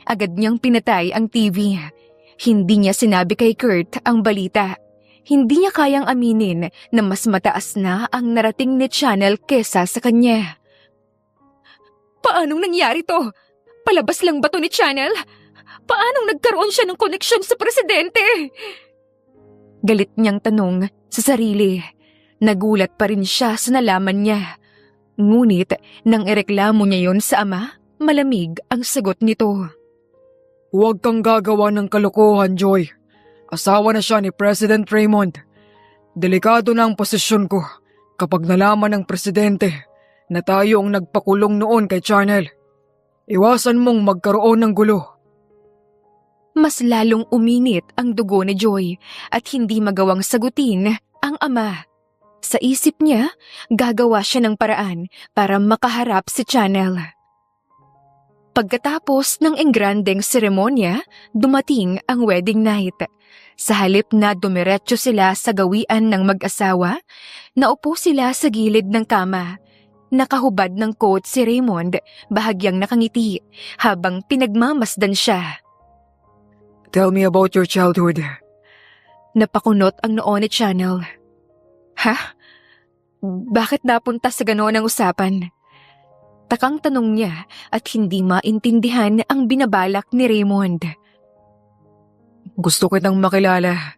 [SPEAKER 1] Agad niyang pinatay ang TV. Hindi niya sinabi kay Kurt ang balita. Hindi niya kayang aminin na mas mataas na ang narating ni Channel kesa sa kanya. Paanong nangyari to? Palabas lang ba to ni Channel? Paanong nagkaroon siya ng koneksyon sa presidente? Galit niyang tanong sa sarili. Nagulat pa rin siya sa nalaman niya. Ngunit nang ireklamo niya yon sa ama, malamig ang sagot nito.
[SPEAKER 2] Huwag kang gagawa ng kalokohan, Joy. Asawa na siya ni President Raymond. Delikado na ang posisyon ko kapag nalaman ng presidente na tayo ang nagpakulong noon kay Channel. Iwasan mong magkaroon ng gulo.
[SPEAKER 1] Mas lalong uminit ang dugo ni Joy at hindi magawang sagutin ang ama. Sa isip niya, gagawa siya ng paraan para makaharap si Channel. Pagkatapos ng engrandeng seremonya, dumating ang wedding night. Sa halip na dumiretso sila sa gawian ng mag-asawa, naupo sila sa gilid ng kama. Nakahubad ng coat si Raymond, bahagyang nakangiti, habang pinagmamasdan siya.
[SPEAKER 2] Tell me about your childhood.
[SPEAKER 1] Napakunot ang noo ni Channel. Ha? Bakit napunta sa ganoon ang usapan? Takang tanong niya at hindi maintindihan ang binabalak ni Raymond.
[SPEAKER 2] Gusto kitang makilala.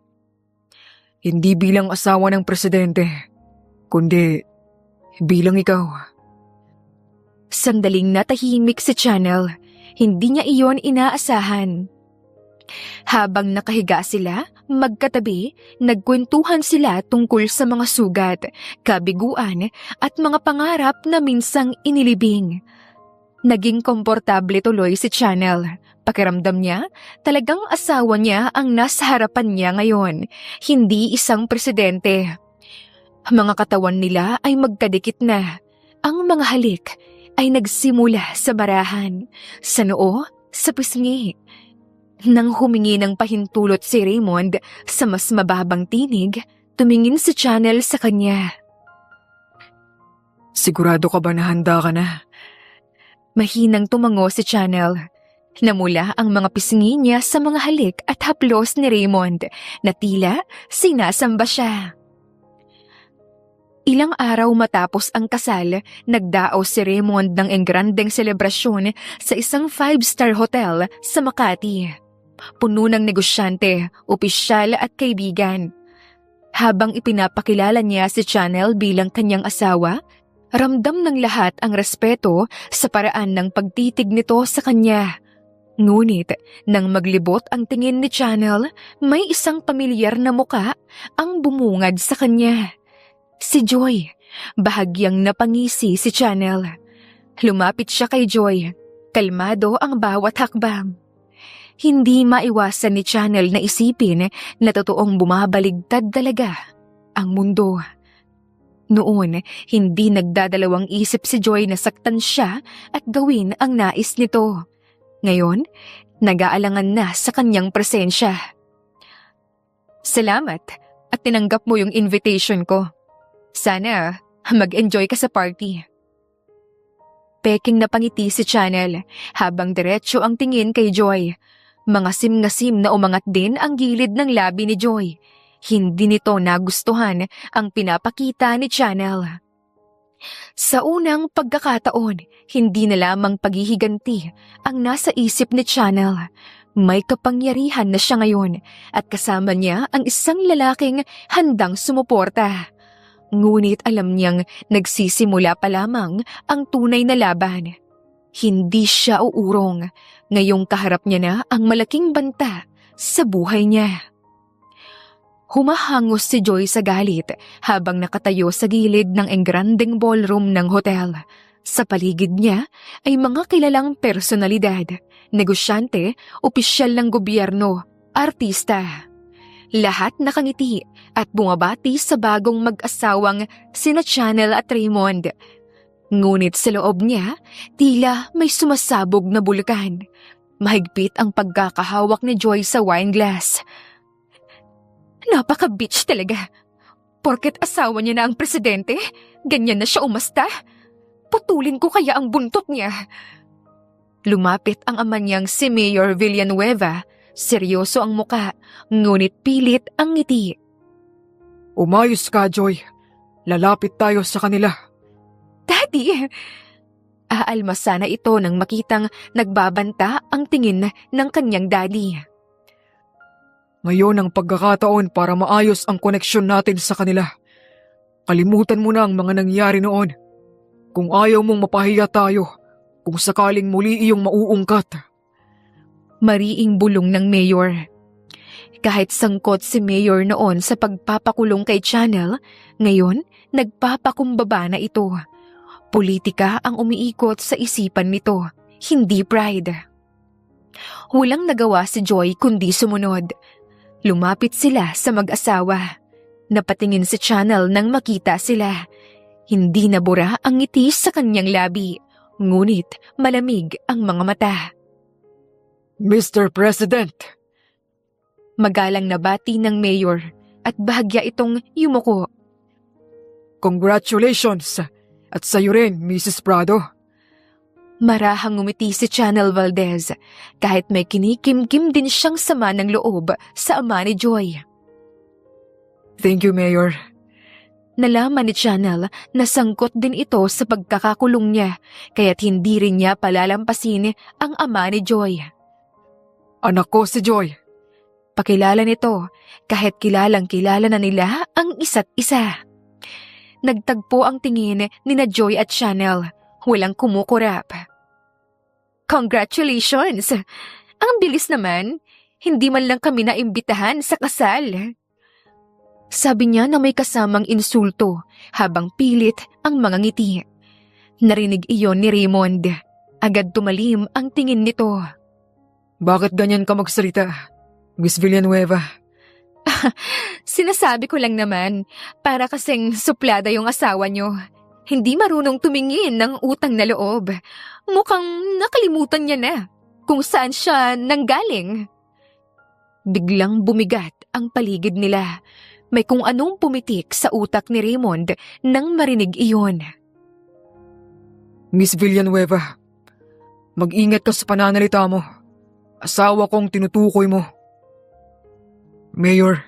[SPEAKER 2] Hindi bilang asawa ng presidente, kundi bilang ikaw.
[SPEAKER 1] Sandaling natahimik si Channel. Hindi niya iyon inaasahan. Habang nakahiga sila, magkatabi, nagkwentuhan sila tungkol sa mga sugat, kabiguan at mga pangarap na minsang inilibing. Naging komportable tuloy si Channel. Pakiramdam niya, talagang asawa niya ang nasa harapan niya ngayon, hindi isang presidente. Mga katawan nila ay magkadikit na. Ang mga halik ay nagsimula sa barahan, sa noo, sa pisngi. Nang humingi ng pahintulot si Raymond sa mas mababang tinig, tumingin si Channel sa kanya.
[SPEAKER 2] Sigurado ka ba na handa ka na?
[SPEAKER 1] Mahinang tumango si Channel. Namula ang mga pisngi niya sa mga halik at haplos ni Raymond na tila sinasamba siya. Ilang araw matapos ang kasal, nagdao si Raymond ng engrandeng selebrasyon sa isang 5-star hotel sa Makati. Puno ng negosyante, opisyal at kaibigan. Habang ipinapakilala niya si Channel bilang kanyang asawa, ramdam ng lahat ang respeto sa paraan ng pagtitig nito sa kanya. Ngunit, nang maglibot ang tingin ni Channel, may isang pamilyar na muka ang bumungad sa kanya. Si Joy. Bahagyang napangisi si Channel. Lumapit siya kay Joy. Kalmado ang bawat hakbang. Hindi maiwasan ni Channel na isipin na totoong bumabaligtad talaga ang mundo. Noon, hindi nagdadalawang isip si Joy na saktan siya at gawin ang nais nito. Ngayon, nag-aalangan na sa kanyang presensya. Salamat at tinanggap mo yung invitation ko. Sana mag-enjoy ka sa party. Peking napangiti si Channel habang diretso ang tingin kay Joy. Mangasim-ngasim na umangat din ang gilid ng labi ni Joy. Hindi nito nagustuhan ang pinapakita ni Channel. Sa unang pagkakataon, hindi na lamang paghihiganti ang nasa isip ni Channel. May kapangyarihan na siya ngayon at kasama niya ang isang lalaking handang sumuporta. Ngunit alam niyang nagsisimula pa lamang ang tunay na laban. Hindi siya uurong. Ngayong kaharap niya na ang malaking banta sa buhay niya. Humahangos si Joy sa galit habang nakatayo sa gilid ng engrandeng ballroom ng hotel. Sa paligid niya ay mga kilalang personalidad, negosyante, opisyal ng gobyerno, artista. Lahat nakangiti at bumabati sa bagong mag-asawang sina Channel at Raymond. Ngunit sa loob niya, tila may sumasabog na bulkan. Mahigpit ang pagkakahawak ni Joy sa wine glass. Napaka-bitch talaga. Porket asawa niya na ang presidente, ganyan na siya umasta. Putulin ko kaya ang buntot niya. Lumapit ang ama niyang si Mayor Villanueva. Seryoso ang muka, ngunit pilit ang ngiti.
[SPEAKER 2] Umayos ka, Joy. Lalapit tayo sa kanila.
[SPEAKER 1] Daddy! Aalma sana ito nang makitang nagbabanta ang tingin ng kanyang daddy.
[SPEAKER 2] Ngayon ang pagkakataon para maayos ang koneksyon natin sa kanila. Kalimutan mo na ang mga nangyari noon. Kung ayaw mong mapahiya tayo, kung sakaling muli iyong mauungkat.
[SPEAKER 1] Mariing bulong ng Mayor. Kahit sangkot si Mayor noon sa pagpapakulong kay Channel, ngayon nagpapakumbaba na ito. Politika ang umiikot sa isipan nito, hindi pride. Walang nagawa si Joy kundi sumunod. Lumapit sila sa mag-asawa. Napatingin si Channel nang makita sila. Hindi nabura ang ngiti sa kanyang labi, ngunit malamig ang mga mata.
[SPEAKER 2] Mr. President!
[SPEAKER 1] Magalang na bati ng Mayor at bahagya itong yumuko.
[SPEAKER 2] Congratulations! At sa'yo rin, Mrs. Prado.
[SPEAKER 1] Marahang ngumiti si Channel Valdez kahit may kinikim-kim din siyang sama ng loob sa ama ni Joy.
[SPEAKER 2] Thank you, Mayor.
[SPEAKER 1] Nalaman ni Channel na sangkot din ito sa pagkakakulong niya kaya't hindi rin niya palalampasin ang ama ni Joy.
[SPEAKER 2] Anak ko si Joy.
[SPEAKER 1] Pakilala nito kahit kilalang-kilala na nila ang isa't isa. Nagtagpo ang tingin ni na Joy at Channel. Walang kumukurap. Congratulations! Ang bilis naman. Hindi man lang kami naimbitahan sa kasal. Sabi niya na may kasamang insulto habang pilit ang mga ngiti. Narinig iyon ni Raymond. Agad tumalim ang tingin nito.
[SPEAKER 2] Bakit ganyan ka magsalita, Miss Villanueva?
[SPEAKER 1] Sinasabi ko lang naman, para kasing suplada yung asawa niyo. Hindi marunong tumingin ng utang na loob. Mukhang nakalimutan niya na kung saan siya nanggaling. Biglang bumigat ang paligid nila. May kung anong pumitik sa utak ni Raymond nang marinig iyon.
[SPEAKER 2] Miss Villanueva, mag-ingat ka sa pananalita mo. Asawa kong tinutukoy mo. Mayor,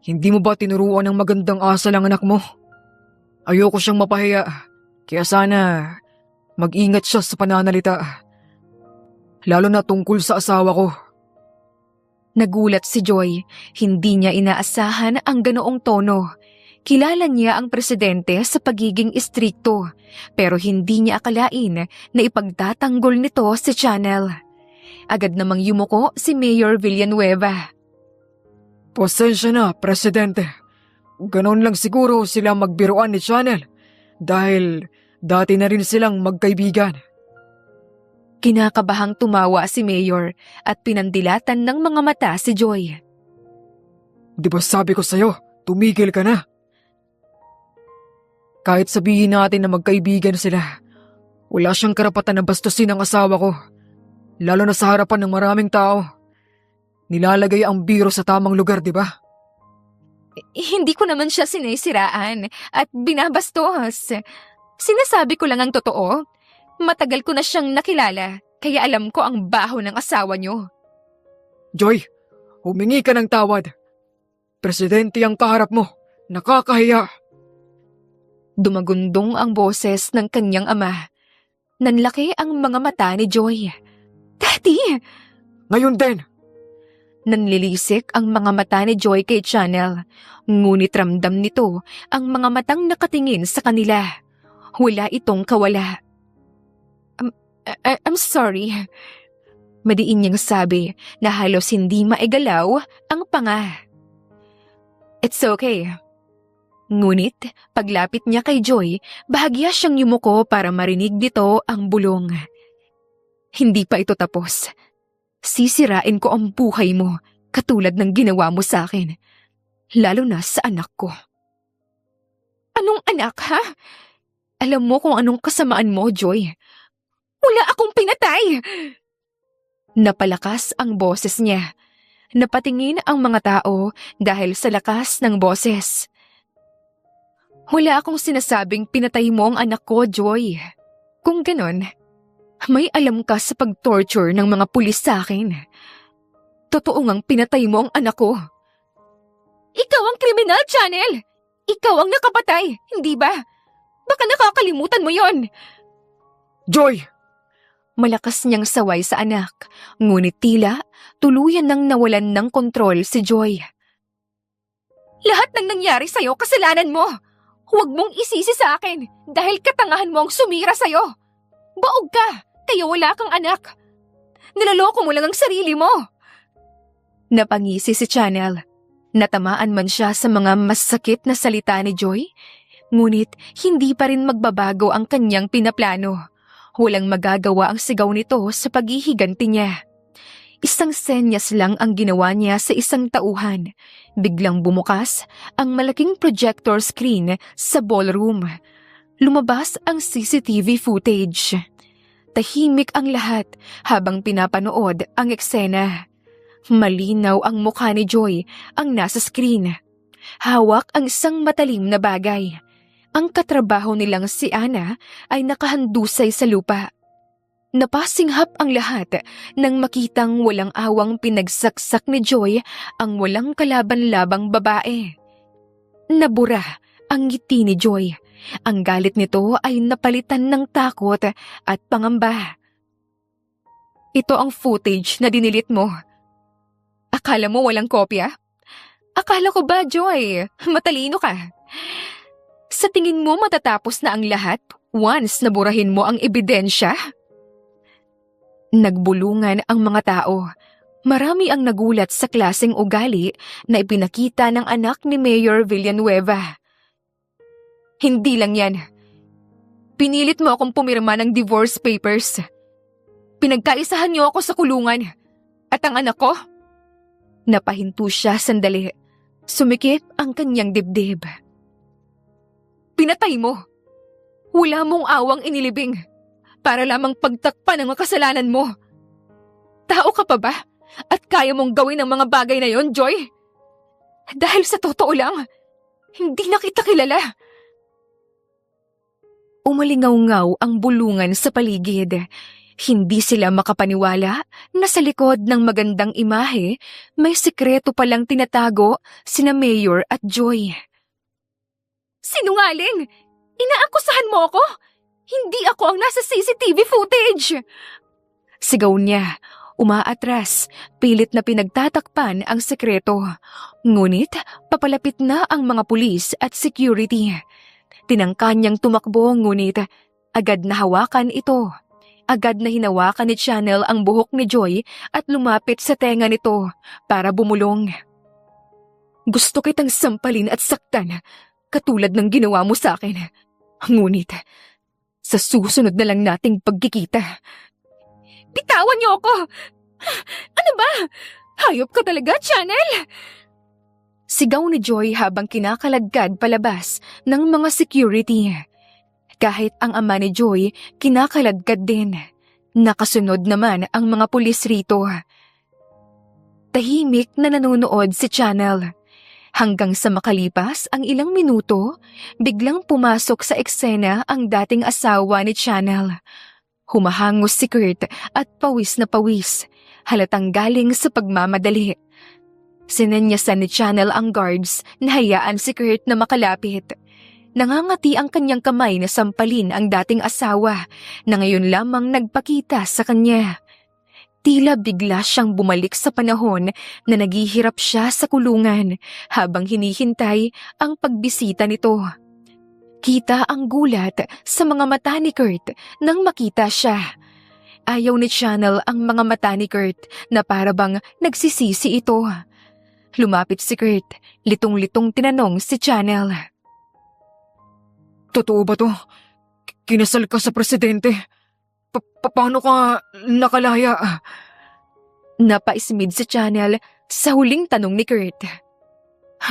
[SPEAKER 2] hindi mo ba tinuruan ng magandang asal ang anak mo? Ayoko siyang mapahiya, kaya sana mag-ingat siya sa pananalita. Lalo na tungkol sa asawa ko.
[SPEAKER 1] Nagulat si Joy. Hindi niya inaasahan ang ganoong tono. Kilala niya ang presidente sa pagiging istrikto, pero hindi niya akalain na ipagtatanggol nito si Channel. Agad namang yumuko si Mayor Villanueva.
[SPEAKER 2] Pasensya na, Presidente. Ganon lang siguro sila magbiruan ni Channel dahil dati na rin silang magkaibigan.
[SPEAKER 1] Kinakabahang tumawa si Mayor at pinandilatan ng mga mata si Joy.
[SPEAKER 2] Di ba sabi ko sa'yo, tumigil ka na? Kahit sabihin natin na magkaibigan sila, wala siyang karapatan na bastusin ang asawa ko, lalo na sa harapan ng maraming tao. Nilalagay ang biro sa tamang lugar, di ba?
[SPEAKER 1] Hindi ko naman siya sinisiraan at binabastos. Sinasabi ko lang ang totoo. Matagal ko na siyang nakilala, kaya alam ko ang baho ng asawa niyo.
[SPEAKER 2] Joy, humingi ka ng tawad. Presidente ang kaharap mo. Nakakahiya.
[SPEAKER 1] Dumagundong ang boses ng kanyang ama. Nanlaki ang mga mata ni Joy. Daddy!
[SPEAKER 2] Ngayon din.
[SPEAKER 1] Nanlilisik ang mga mata ni Joy kay Channel. Ngunit ramdam nito ang mga matang nakatingin sa kanila. Wala itong kawala. I'm sorry. Madiin niyang sabi na halos hindi maigalaw ang panga. It's okay. Ngunit paglapit niya kay Joy, bahagya siyang yumuko para marinig dito ang bulong. Hindi pa ito tapos. Sisirain ko ang buhay mo katulad ng ginawa mo sa akin. Lalo na sa anak ko. Anong anak, ha? Alam mo kung anong kasamaan mo, Joy. Wala akong pinatay! Napalakas ang boses niya. Napatingin ang mga tao dahil sa lakas ng boses. Wala akong sinasabing pinatay mo ang anak ko, Joy. Kung ganon, may alam ka sa pag-torture ng mga pulis sa akin. Totoo ngang pinatay mo ang anak ko. Ikaw ang kriminal, Channel! Ikaw ang nakapatay, hindi ba? Baka nakakalimutan mo yon.
[SPEAKER 2] Joy!
[SPEAKER 1] Malakas niyang saway sa anak, ngunit tila tuluyan nang nawalan ng kontrol si Joy. Lahat ng nangyari sa'yo, kasalanan mo. Huwag mong isisi sa akin dahil katangahan mo ang sumira sa'yo. Baog ka, kaya wala kang anak. Nilaloko mo lang ang sarili mo. Napangisi si Channel. Natamaan man siya sa mga masakit na salita ni Joy, ngunit hindi pa rin magbabago ang kanyang pinaplano. Walang magagawa ang sigaw nito sa paghihiganti niya. Isang senyas lang ang ginawa niya sa isang tauhan. Biglang bumukas ang malaking projector screen sa ballroom. Lumabas ang CCTV footage. Tahimik ang lahat habang pinapanood ang eksena. Malinaw ang mukha ni Joy ang nasa screen. Hawak ang isang matalim na bagay. Ang katrabaho nilang si Ana ay nakahandusay sa lupa. Napasinghap ang lahat nang makitang walang awang pinagsaksak ni Joy ang walang kalaban-labang babae. Nabura ang ngiti ni Joy. Ang galit nito ay napalitan ng takot at pangamba. Ito ang footage na dinilit mo. Akala mo walang kopya? Akala ko ba, Joy? Matalino ka. Sa tingin mo matatapos na ang lahat once naburahin mo ang ebidensya? Nagbulungan ang mga tao. Marami ang nagulat sa klaseng ugali na ipinakita ng anak ni Mayor Villanueva. Hindi lang yan. Pinilit mo akong pumirma ng divorce papers. Pinagkaisahan niyo ako sa kulungan. At ang anak ko? Napahinto siya sandali. Sumikip ang kanyang dibdib. Pinatay mo. Wala mong awang inilibing para lamang pagtakpan ang kasalanan mo. Tao ka pa ba? At kaya mong gawin ang mga bagay na yon, Joy? Dahil sa totoo lang, hindi na kita kilala. Umalingaw-ngaw ang bulungan sa paligid. Hindi sila makapaniwala na sa likod ng magandang imahe, may sikreto palang tinatago sina Mayor at Joy. Sinungaling! Inaakusahan mo ako? Hindi ako ang nasa CCTV footage! Sigaw niya. Umaatras, pilit na pinagtatakpan ang sekreto. Ngunit papalapit na ang mga pulis at security. Tinangka niyang tumakbo ngunit agad na hawakan ito. Agad na hinawakan ni Channel ang buhok ni Joy at lumapit sa tenga nito para bumulong. Gusto kitang sampalin at saktan katulad ng ginawa mo sa akin. Ngunit sa susunod na lang nating pagkikita. Bitawan niyo ako! Ano ba? Hayop ka talaga, Channel! Sigaw ni Joy habang kinakalagkad palabas ng mga security. Kahit ang ama ni Joy, kinakaladkad din. Nakasunod naman ang mga pulis rito. Tahimik na nanonood si Channel. Hanggang sa makalipas ang ilang minuto, biglang pumasok sa eksena ang dating asawa ni Channel. Humahangos si Kurt at pawis na pawis, halatang galing sa pagmamadali. Sinenyasan ni Channel ang guards na hayaan si Kurt na makalapit. Nangangati ang kanyang kamay na sampalin ang dating asawa na ngayon lamang nagpakita sa kanya. Tila bigla siyang bumalik sa panahon na naghihirap siya sa kulungan habang hinihintay ang pagbisita nito. Kita ang gulat sa mga mata ni Kurt nang makita siya. Ayaw ni Channel ang mga mata ni Kurt na parabang nagsisisi ito. Lumapit si Kurt, litong-litong tinanong si Channel.
[SPEAKER 2] Totoo ba to? Kinasal ka sa presidente? Paano ka nakalaya?
[SPEAKER 1] Napaismid si Channel sa huling tanong ni Kurt.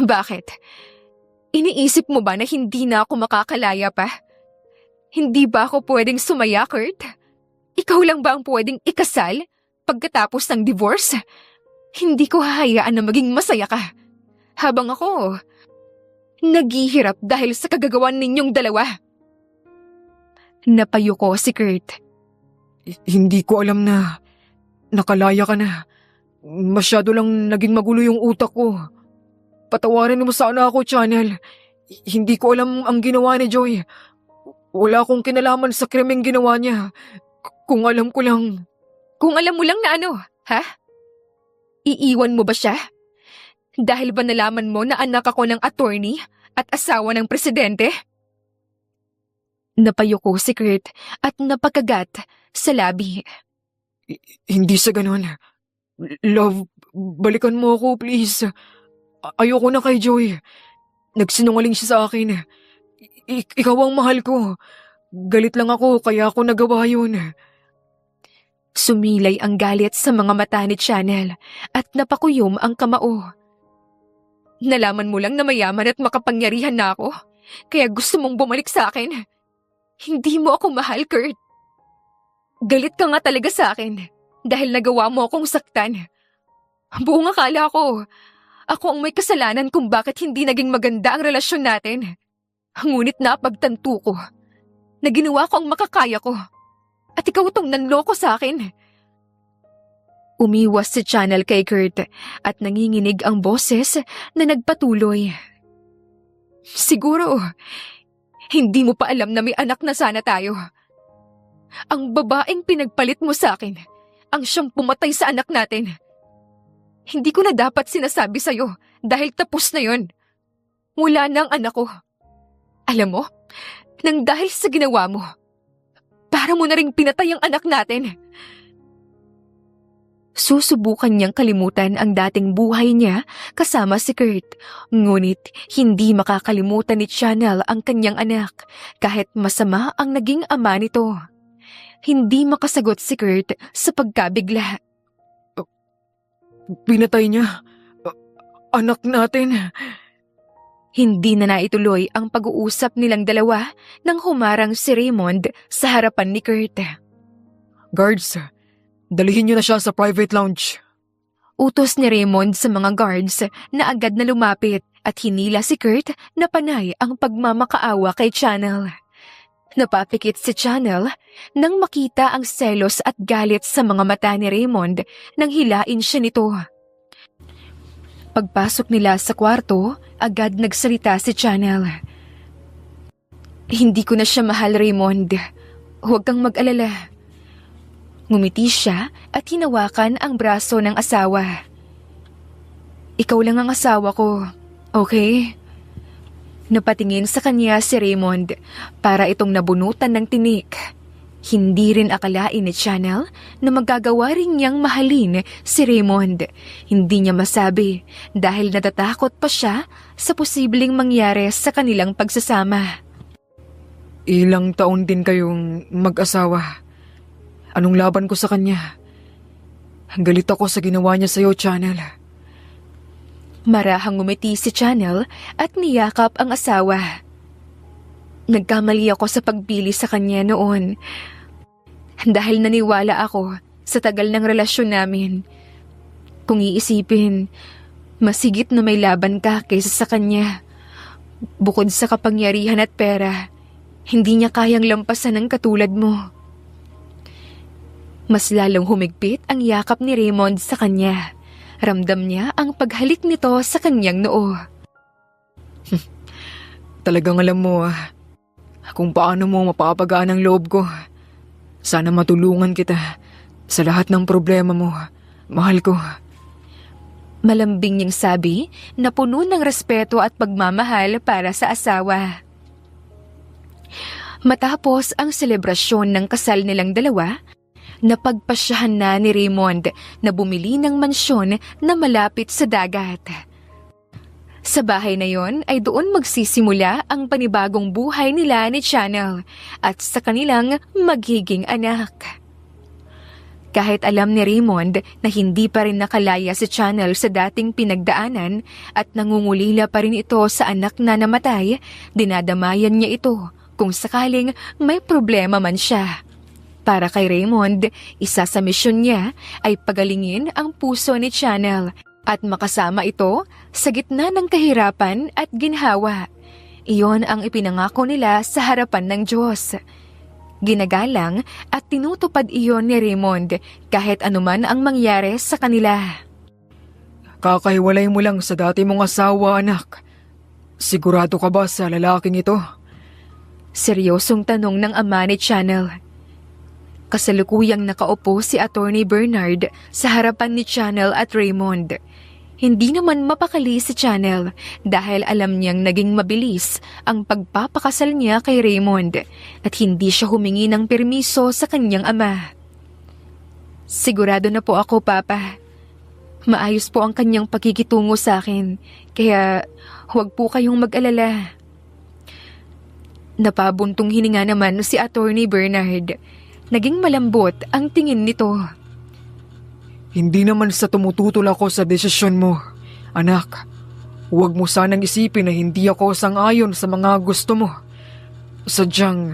[SPEAKER 1] Bakit? Iniisip mo ba na hindi na ako makakalaya pa? Hindi ba ako pwedeng sumaya, Kurt? Ikaw lang ba ang pwedeng ikasal pagkatapos ng divorce? Hindi ko hahayaan na maging masaya ka. Habang ako, naghihirap dahil sa kagagawan ninyong dalawa. Napayuko si Kurt.
[SPEAKER 2] Hindi ko alam na nakalaya ka na. Masyado lang naging magulo yung utak ko. Patawarin mo sana ako, Channel. Hindi ko alam ang ginawa ni Joy. Wala akong kinalaman sa krimeng ginawa niya. Kung alam ko lang...
[SPEAKER 1] Kung alam mo lang na ano, ha? Iiwan mo ba siya? Dahil ba nalaman mo na anak ako ng attorney at asawa ng presidente? Napayuko si Kurt at napakagat sa labi.
[SPEAKER 2] Hindi sa ganun. Love, balikan mo ako, please. Ayoko na kay Joy. Nagsinungaling siya sa akin. Ikaw ang mahal ko. Galit lang ako kaya ako nagawa yun.
[SPEAKER 1] Sumilay ang galit sa mga mata ni Channel at napakuyom ang kamao. Nalaman mo lang na mayaman at makapangyarihan na ako, kaya gusto mong bumalik sa akin. Hindi mo ako mahal, Kurt. Galit ka nga talaga sa akin dahil nagawa mo akong saktan. Buong akala ko, ako ang may kasalanan kung bakit hindi naging maganda ang relasyon natin. Ngunit napagtanto ko na ginawa ko ang makakaya ko. At ikaw itong nanloko sa akin. Umiwas si Channel kay Kurt at nanginginig ang boses na nagpatuloy. Siguro, hindi mo pa alam na may anak na sana tayo. Ang babaeng pinagpalit mo sa akin, ang siyang pumatay sa anak natin. Hindi ko na dapat sinasabi sa'yo dahil tapos na yon. Wala na ang anak ko. Alam mo, nang dahil sa ginawa mo, para mo na ring pinatay ang anak natin. Susubukan niyang kalimutan ang dating buhay niya kasama si Kurt. Ngunit hindi makakalimutan ni Chanel ang kanyang anak kahit masama ang naging ama nito. Hindi makasagot si Kurt sa pagkabigla.
[SPEAKER 2] Pinatay niya. Anak natin.
[SPEAKER 1] Hindi na naituloy ang pag-uusap nilang dalawa nang humarang si Raymond sa harapan ni Kurt.
[SPEAKER 2] Guards, dalihin niyo na siya sa private lounge.
[SPEAKER 1] Utos ni Raymond sa mga guards na agad na lumapit at hinila si Kurt na panay ang pagmamakaawa kay Chanel. Napapikit si Chanel nang makita ang selos at galit sa mga mata ni Raymond nang hilain siya nito. Pagpasok nila sa kwarto, agad nagsalita si Chanel. Hindi ko na siya mahal, Raymond. Huwag kang mag-alala. Ngumiti siya at hinawakan ang braso ng asawa. Ikaw lang ang asawa ko, okay? Napatingin sa kanya si Raymond para itong nabunutan ng tinik. Hindi rin akalain ni Chanel na magagawa rin niyang mahalin si Raymond. Hindi niya masabi dahil natatakot pa siya sa posibleng mangyari sa kanilang pagsasama.
[SPEAKER 2] Ilang taon din kayong mag-asawa. Anong laban ko sa kanya? Galit ako sa ginawa niya sa'yo, Chanel.
[SPEAKER 1] Marahang ngumiti si Chanel at niyakap ang asawa. Nagkamali ako sa pagpili sa kanya noon. Dahil naniwala ako sa tagal ng relasyon namin. Kung iisipin, masigit na may laban ka kaysa sa kanya. Bukod sa kapangyarihan at pera, hindi niya kayang lampasan ng katulad mo. Mas lalong humigpit ang yakap ni Raymond sa kanya. Ramdam niya ang paghalik nito sa kanyang noo.
[SPEAKER 2] Talagang alam mo kung paano mo mapapagaan ang loob ko. Sana matulungan kita sa lahat ng problema mo. Mahal ko.
[SPEAKER 1] Malambing niyang sabi na puno ng respeto at pagmamahal para sa asawa. Matapos ang selebrasyon ng kasal nilang dalawa, napagpasyahan na ni Raymond na bumili ng mansyon na malapit sa dagat. Sa bahay na yon ay doon magsisimula ang panibagong buhay nila ni Chanel at sa kanilang magiging anak. Kahit alam ni Raymond na hindi pa rin nakalaya si Chanel sa dating pinagdaanan at nangungulila pa rin ito sa anak na namatay, dinadamayan niya ito kung sakaling may problema man siya. Para kay Raymond, isa sa misyon niya ay pagalingin ang puso ni Chanel at makasama ito sa gitna ng kahirapan at ginhawa. Iyon ang ipinangako nila sa harapan ng Diyos. Ginagalang at tinutupad iyon ni Raymond kahit anuman ang mangyari sa kanila.
[SPEAKER 2] Kakahiwalay mo lang sa dati mong asawa, anak. Sigurado ka ba sa lalaking ito?
[SPEAKER 1] Seryosong tanong ng ama ni Chanel. Kasalukuyang nakaupo si Attorney Bernard sa harapan ni Chanel at Raymond. Hindi naman mapakali si Chanel dahil alam niyang naging mabilis ang pagpapakasal niya kay Raymond at hindi siya humingi ng permiso sa kanyang ama. Sigurado na po ako, Papa. Maayos po ang kanyang pakikitungo sa akin, kaya huwag po kayong mag-alala. Napabuntong hininga naman si Attorney Bernard. Naging malambot ang tingin nito.
[SPEAKER 2] Hindi naman sa tumututol ako sa desisyon mo, anak. Huwag mo sanang isipin na hindi ako sang-ayon sa mga gusto mo. Sadyang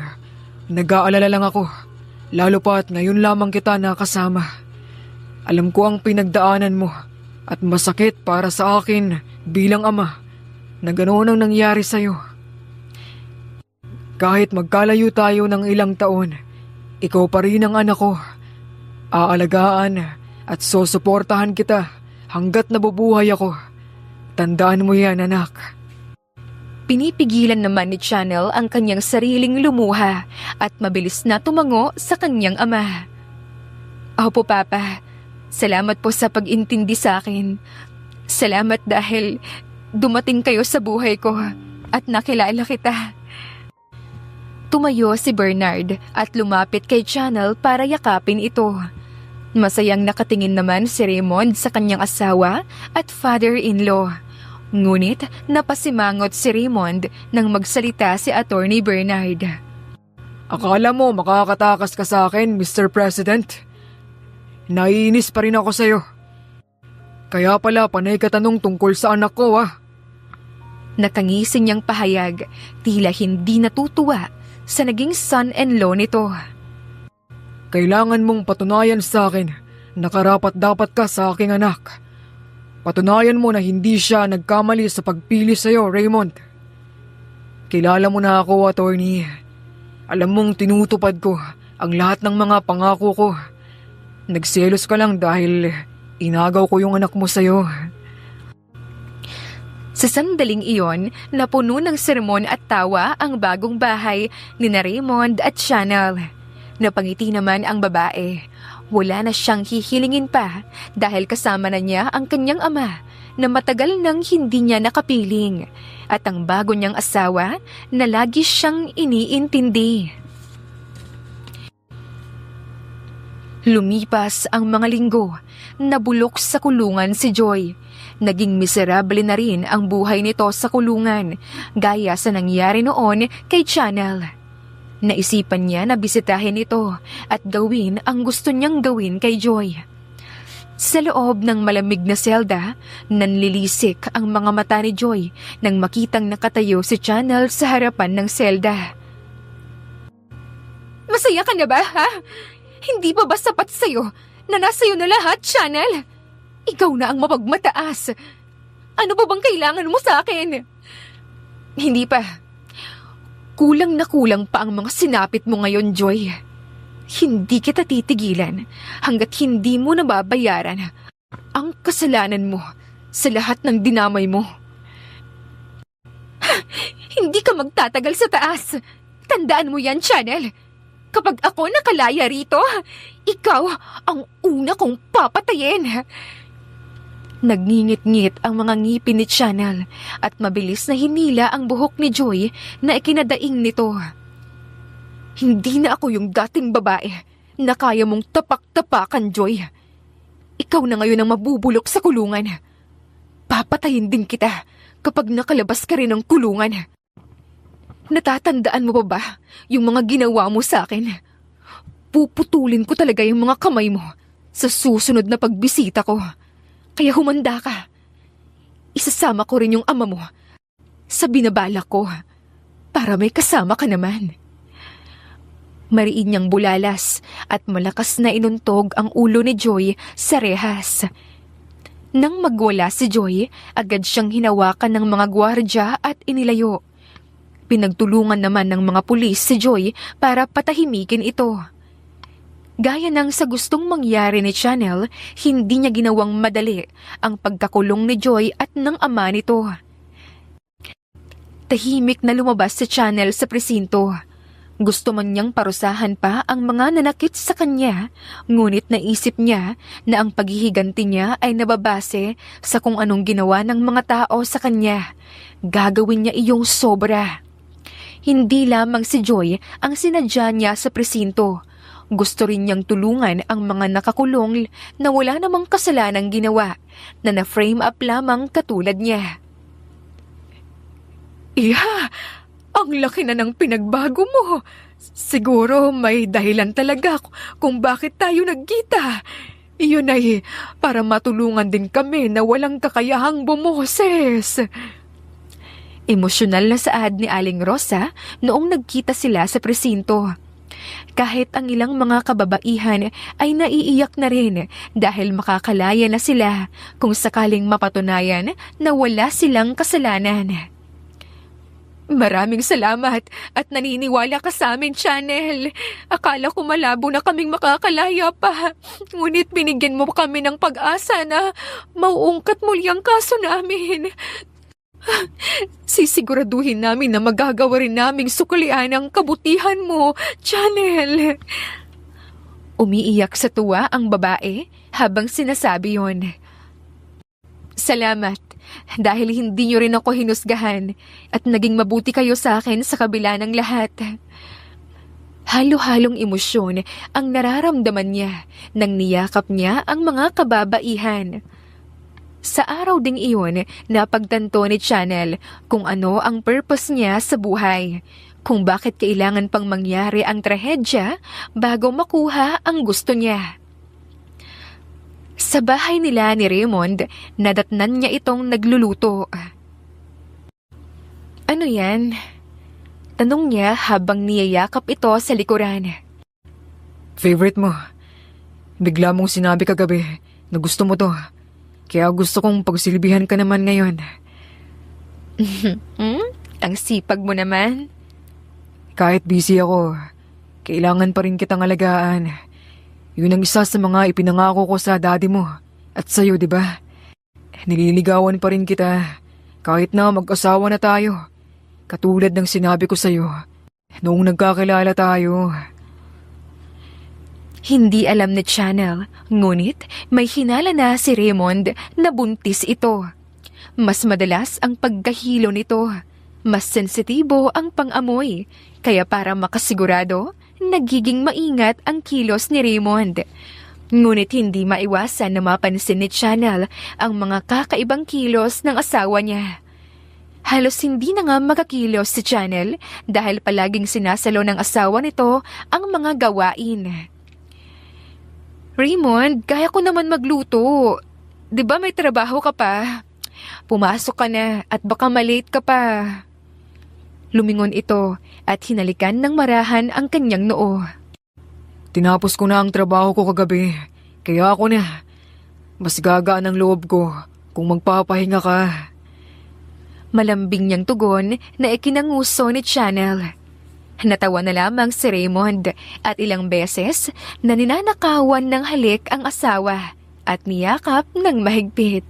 [SPEAKER 2] nag-aalala lang ako, lalo pa't ngayon lamang kita nakasama. Alam ko ang pinagdaanan mo at masakit para sa akin bilang ama na ganoon ang nangyari sa'yo. Kahit magkalayo tayo ng ilang taon, ikaw pa rin ang anak ko. Aalagaan at susuportahan kita hanggat nabubuhay ako. Tandaan mo yan, anak.
[SPEAKER 1] Pinipigilan naman ni Chanel ang kanyang sariling lumuha at mabilis na tumango sa kanyang ama. Opo, Papa. Salamat po sa pag-intindi sa akin. Salamat dahil dumating kayo sa buhay ko at nakilala kita. Tumayo si Bernard at lumapit kay Channel para yakapin ito. Masayang nakatingin naman si Raymond sa kanyang asawa at father-in-law. Ngunit napasimangot si Raymond nang magsalita si Attorney Bernard.
[SPEAKER 2] Akala mo makakatakas ka sa akin, Mr. President? Naiinis pa rin ako sa'yo. Kaya pala panay ka tanong tungkol sa anak ko, ah.
[SPEAKER 1] Nakangising niyang pahayag, tila hindi natutuwa sa naging son-in-law nito.
[SPEAKER 2] Kailangan mong patunayan sa akin na karapat-dapat ka sa aking anak. Patunayan mo na hindi siya nagkamali sa pagpili sa'yo, Raymond. Kilala mo na ako, attorney. Alam mong tinutupad ko ang lahat ng mga pangako ko. Nagselos ka lang dahil inagaw ko yung anak mo sa'yo.
[SPEAKER 1] Sa sandaling iyon, napuno ng sermon at tawa ang bagong bahay ni Raymond at Channel. Napangiti naman ang babae. Wala na siyang hihilingin pa dahil kasama na niya ang kanyang ama na matagal nang hindi niya nakapiling at ang bago niyang asawa na lagi siyang iniintindi. Lumipas ang mga linggo, nabulok sa kulungan si Joy. Naging miserable na rin ang buhay nito sa kulungan, gaya sa nangyari noon kay Channel. Naisipan niya na bisitahin ito at gawin ang gusto niyang gawin kay Joy. Sa loob ng malamig na selda, nanlilisik ang mga mata ni Joy nang makitang nakatayo si Channel sa harapan ng selda. Masaya ka na ba, ha? Hindi pa ba sapat sa'yo na nasa'yo na lahat, Channel? Ikaw na ang mapagmataas. Ano ba bang kailangan mo sa akin? Hindi pa. Kulang na kulang pa ang mga sinapit mo ngayon, Joy. Hindi kita titigilan hanggat hindi mo nababayaran ang kasalanan mo sa lahat ng dinamay mo. Hindi ka magtatagal sa taas. Tandaan mo yan, Channel. Kapag ako nakalaya rito, ikaw ang una kong papatayin. Nagngingit-ngit ang mga ngipin ni Channel at mabilis na hinila ang buhok ni Joy na ikinadaing nito. Hindi na ako yung dating babae na kaya mong tapak-tapakan, Joy. Ikaw na ngayon ang mabubulok sa kulungan. Papatayin din kita kapag nakalabas ka rin ng kulungan. Natatandaan mo pa ba yung mga ginawa mo sa akin? Puputulin ko talaga yung mga kamay mo sa susunod na pagbisita ko. Kaya humanda ka. Isasama ko rin yung ama mo sa binabalak ko para may kasama ka naman. Mariin niyang bulalas at malakas na inuntog ang ulo ni Joy sa rehas. Nang magwala si Joy, agad siyang hinawakan ng mga gwardya at inilayo. Pinagtulungan naman ng mga pulis si Joy para patahimikin ito. Gaya ng sa gustong mangyari ni Channel, hindi niya ginawang madali ang pagkakulong ni Joy at ng ama nito. Tahimik na lumabas si Channel sa presinto. Gusto man niyang parusahan pa ang mga nanakit sa kanya, ngunit naisip niya na ang paghihiganti niya ay nababase sa kung anong ginawa ng mga tao sa kanya. Gagawin niya iyong sobra. Hindi lamang si Joy ang sinadya niya sa presinto. Gusto rin niyang tulungan ang mga nakakulong na wala namang kasalanang ginawa, na na-frame up lamang katulad niya. Iha, ang laki na ng pinagbago mo. Siguro may dahilan talaga kung bakit tayo nagkita. Iyon ay para matulungan din kami na walang kakayahang bumoses. Emosyonal na saad ni Aling Rosa noong nagkita sila sa presinto. Kahit ang ilang mga kababaihan ay naiiyak na rin dahil makakalaya na sila kung sakaling mapatunayan na wala silang kasalanan. Maraming salamat at naniniwala ka sa amin, Channel. Akala ko malabo na kaming makakalaya pa. Ngunit binigyan mo kami ng pag-asa na mauungkat muli ang kaso namin. Sisiguraduhin namin na magagawa rin naming suklian ang kabutihan mo, Channel. Umiiyak sa tuwa ang babae habang sinasabi yon. Salamat dahil hindi niyo rin ako hinusgahan at naging mabuti kayo sa akin sa kabila ng lahat. Halo-halong emosyon ang nararamdaman niya nang niyakap niya ang mga kababaihan. Sa araw ding iyon, napagtanto ni Chanel kung ano ang purpose niya sa buhay, kung bakit kailangan pang mangyari ang trahedya bago makuha ang gusto niya. Sa bahay nila ni Raymond, nadatnan niya itong nagluluto. Ano yan? Tanong niya habang niyayakap ito sa likuran.
[SPEAKER 2] Favorite mo. Bigla mong sinabi kagabi na gusto mo to. Kaya gusto kong pagsilbihan ka naman ngayon.
[SPEAKER 1] Ang sipag mo naman.
[SPEAKER 2] Kahit busy ako, kailangan pa rin kitang alagaan. Yun ang isa sa mga ipinangako ko sa daddy mo at sa'yo, di ba? Nililigawan pa rin kita kahit na mag-asawa na tayo. Katulad ng sinabi ko sa'yo noong nagkakilala tayo.
[SPEAKER 1] Hindi alam ni Chanel, ngunit may hinala na si Raymond na buntis ito. Mas madalas ang pagkahilo nito. Mas sensitibo ang pang-amoy, kaya para makasigurado, nagiging maingat ang kilos ni Raymond. Ngunit hindi maiwasan na mapansin ni Chanel ang mga kakaibang kilos ng asawa niya. Halos hindi na nga makakilos si Chanel dahil palaging sinasalo ng asawa nito ang mga gawain. Raymond, kaya ko naman magluto. 'Di ba may trabaho ka pa? Pumasok ka na at baka malate ka pa. Lumingon ito at hinalikan ng marahan ang kanyang noo.
[SPEAKER 2] Tinapos ko na ang trabaho ko kagabi, kaya ako na. Mas gagaan ang loob ko kung magpapahinga ka.
[SPEAKER 1] Malambing niyang tugon na ikinanguso ni Chanel. Natawa na lamang si Raymond at ilang beses na ninanakawan ng halik ang asawa at niyakap ng mahigpit.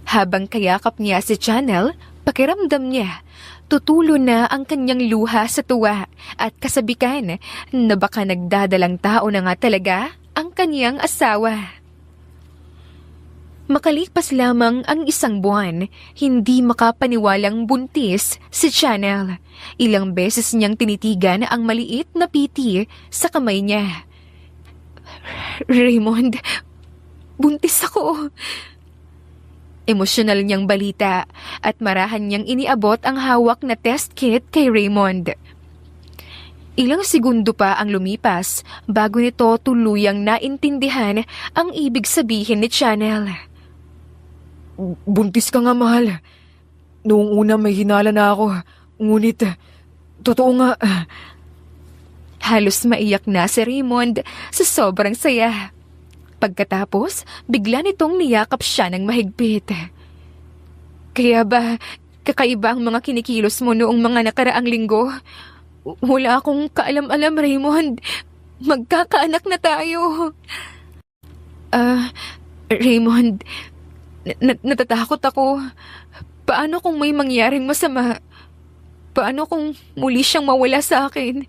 [SPEAKER 1] Habang kayakap niya si Chanel, pakiramdam niya, tutulo na ang kanyang luha sa tuwa at kasabikan na baka nagdadalang tao na nga talaga ang kanyang asawa. Makalipas lamang ang isang buwan, hindi makapaniwalang buntis si Chanel. Ilang beses niyang tinitigan ang maliit na piti sa kamay niya. Raymond, buntis ako. Emosyonal niyang balita at marahan niyang iniabot ang hawak na test kit kay Raymond. Ilang segundo pa ang lumipas bago nito tuluyang naintindihan ang ibig sabihin ni Chanel.
[SPEAKER 2] Buntis ka nga, mahal. Noong una may hinala na ako, ngunit totoo nga.
[SPEAKER 1] Halos maiyak na si Raymond sa sobrang saya. Pagkatapos, bigla nitong niyakap siya ng mahigpit. Kaya ba, kakaiba ang mga kinikilos mo noong mga nakaraang linggo? Wala akong kaalam-alam, Raymond. Magkakaanak na tayo. Raymond, natatakot ako. Paano kung may mangyaring masama? Paano kung muli siyang mawala sa akin?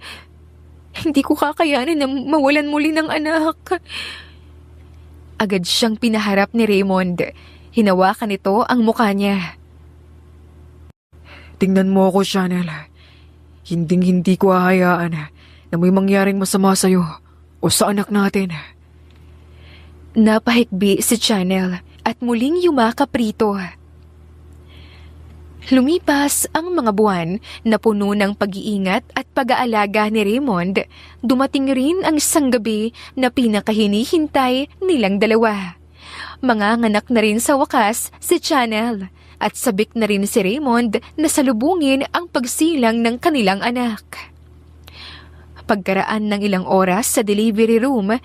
[SPEAKER 1] Hindi ko kakayanin na mawalan muli ng anak. Agad siyang pinaharap ni Raymond. Hinawakan nito ang mukha niya.
[SPEAKER 2] Tingnan mo ako, Chanel. Hinding-hindi ko hahayaan na may mangyaring masama sa'yo o sa anak natin.
[SPEAKER 1] Napahikbi si Chanel at muling yumakap rito. Lumipas ang mga buwan na puno ng pag-iingat at pag-aalaga ni Raymond. Dumating rin ang isang gabi na pinakahinihintay nilang dalawa. Manganganak na rin sa wakas si Chanel at sabik na rin si Raymond na salubungin ang pagsilang ng kanilang anak. Pagkaraan ng ilang oras sa delivery room,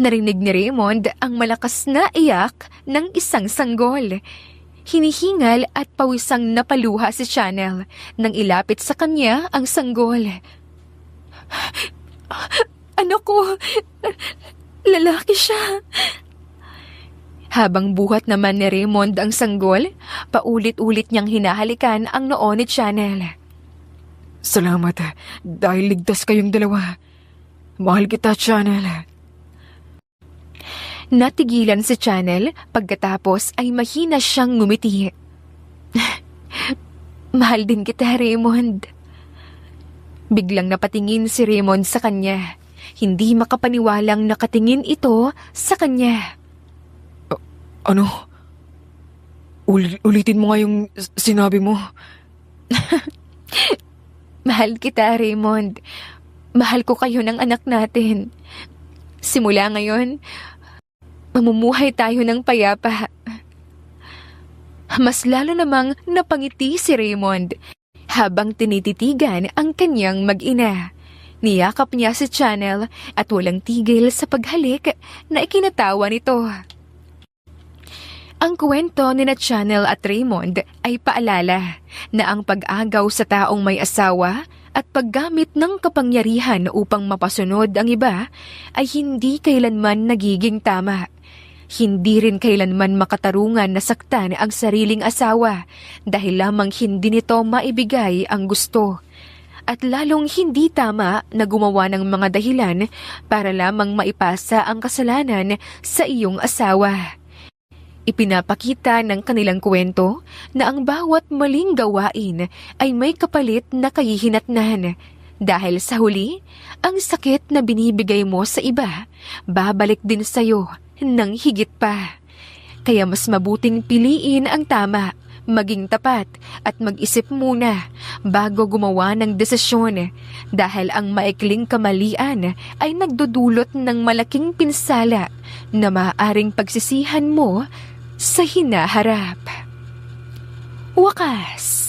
[SPEAKER 1] narinig ni Raymond ang malakas na iyak ng isang sanggol. Hinihingal at pawisang napaluha si Chanel nang ilapit sa kanya ang sanggol. Ano ko? Lalaki siya. Habang buhat naman ni Raymond ang sanggol, paulit-ulit niyang hinahalikan ang noo ni Chanel.
[SPEAKER 2] Salamat dahil ligtas kayong dalawa. Mahal kita, Chanel.
[SPEAKER 1] Natigilan si Chanel pagkatapos ay mahina siyang ngumiti. Mahal din kita, Raymond. Biglang napatingin si Raymond sa kanya. Hindi makapaniwalang nakatingin ito sa kanya.
[SPEAKER 2] Ano? Ulitin mo nga yung sinabi mo.
[SPEAKER 1] Mahal kita, Raymond. Mahal ko kayo ng anak natin. Simula ngayon, mamumuhay tayo ng payapa. Mas lalo namang napangiti si Raymond habang tinititigan ang kanyang mag-ina. Niyakap niya si Chanel at walang tigil sa paghalik na ikinatawa nito. Ang kwento ni na Chanel at Raymond ay paalala na ang pag-agaw sa taong may asawa at paggamit ng kapangyarihan upang mapasunod ang iba ay hindi kailanman nagiging tama. Hindi rin kailanman makatarungan na saktan ang sariling asawa dahil lamang hindi nito maibigay ang gusto. At lalong hindi tama na gumawa ng mga dahilan para lamang maipasa ang kasalanan sa iyong asawa. Ipinapakita ng kanilang kwento na ang bawat maling gawain ay may kapalit na kahihinatnan. Dahil sa huli, ang sakit na binibigay mo sa iba, babalik din sa'yo ng higit pa. Kaya mas mabuting piliin ang tama, maging tapat at mag-isip muna bago gumawa ng desisyon dahil ang maikling kamalian ay nagdudulot ng malaking pinsala na maaaring pagsisihan mo sa hinaharap. Wakas.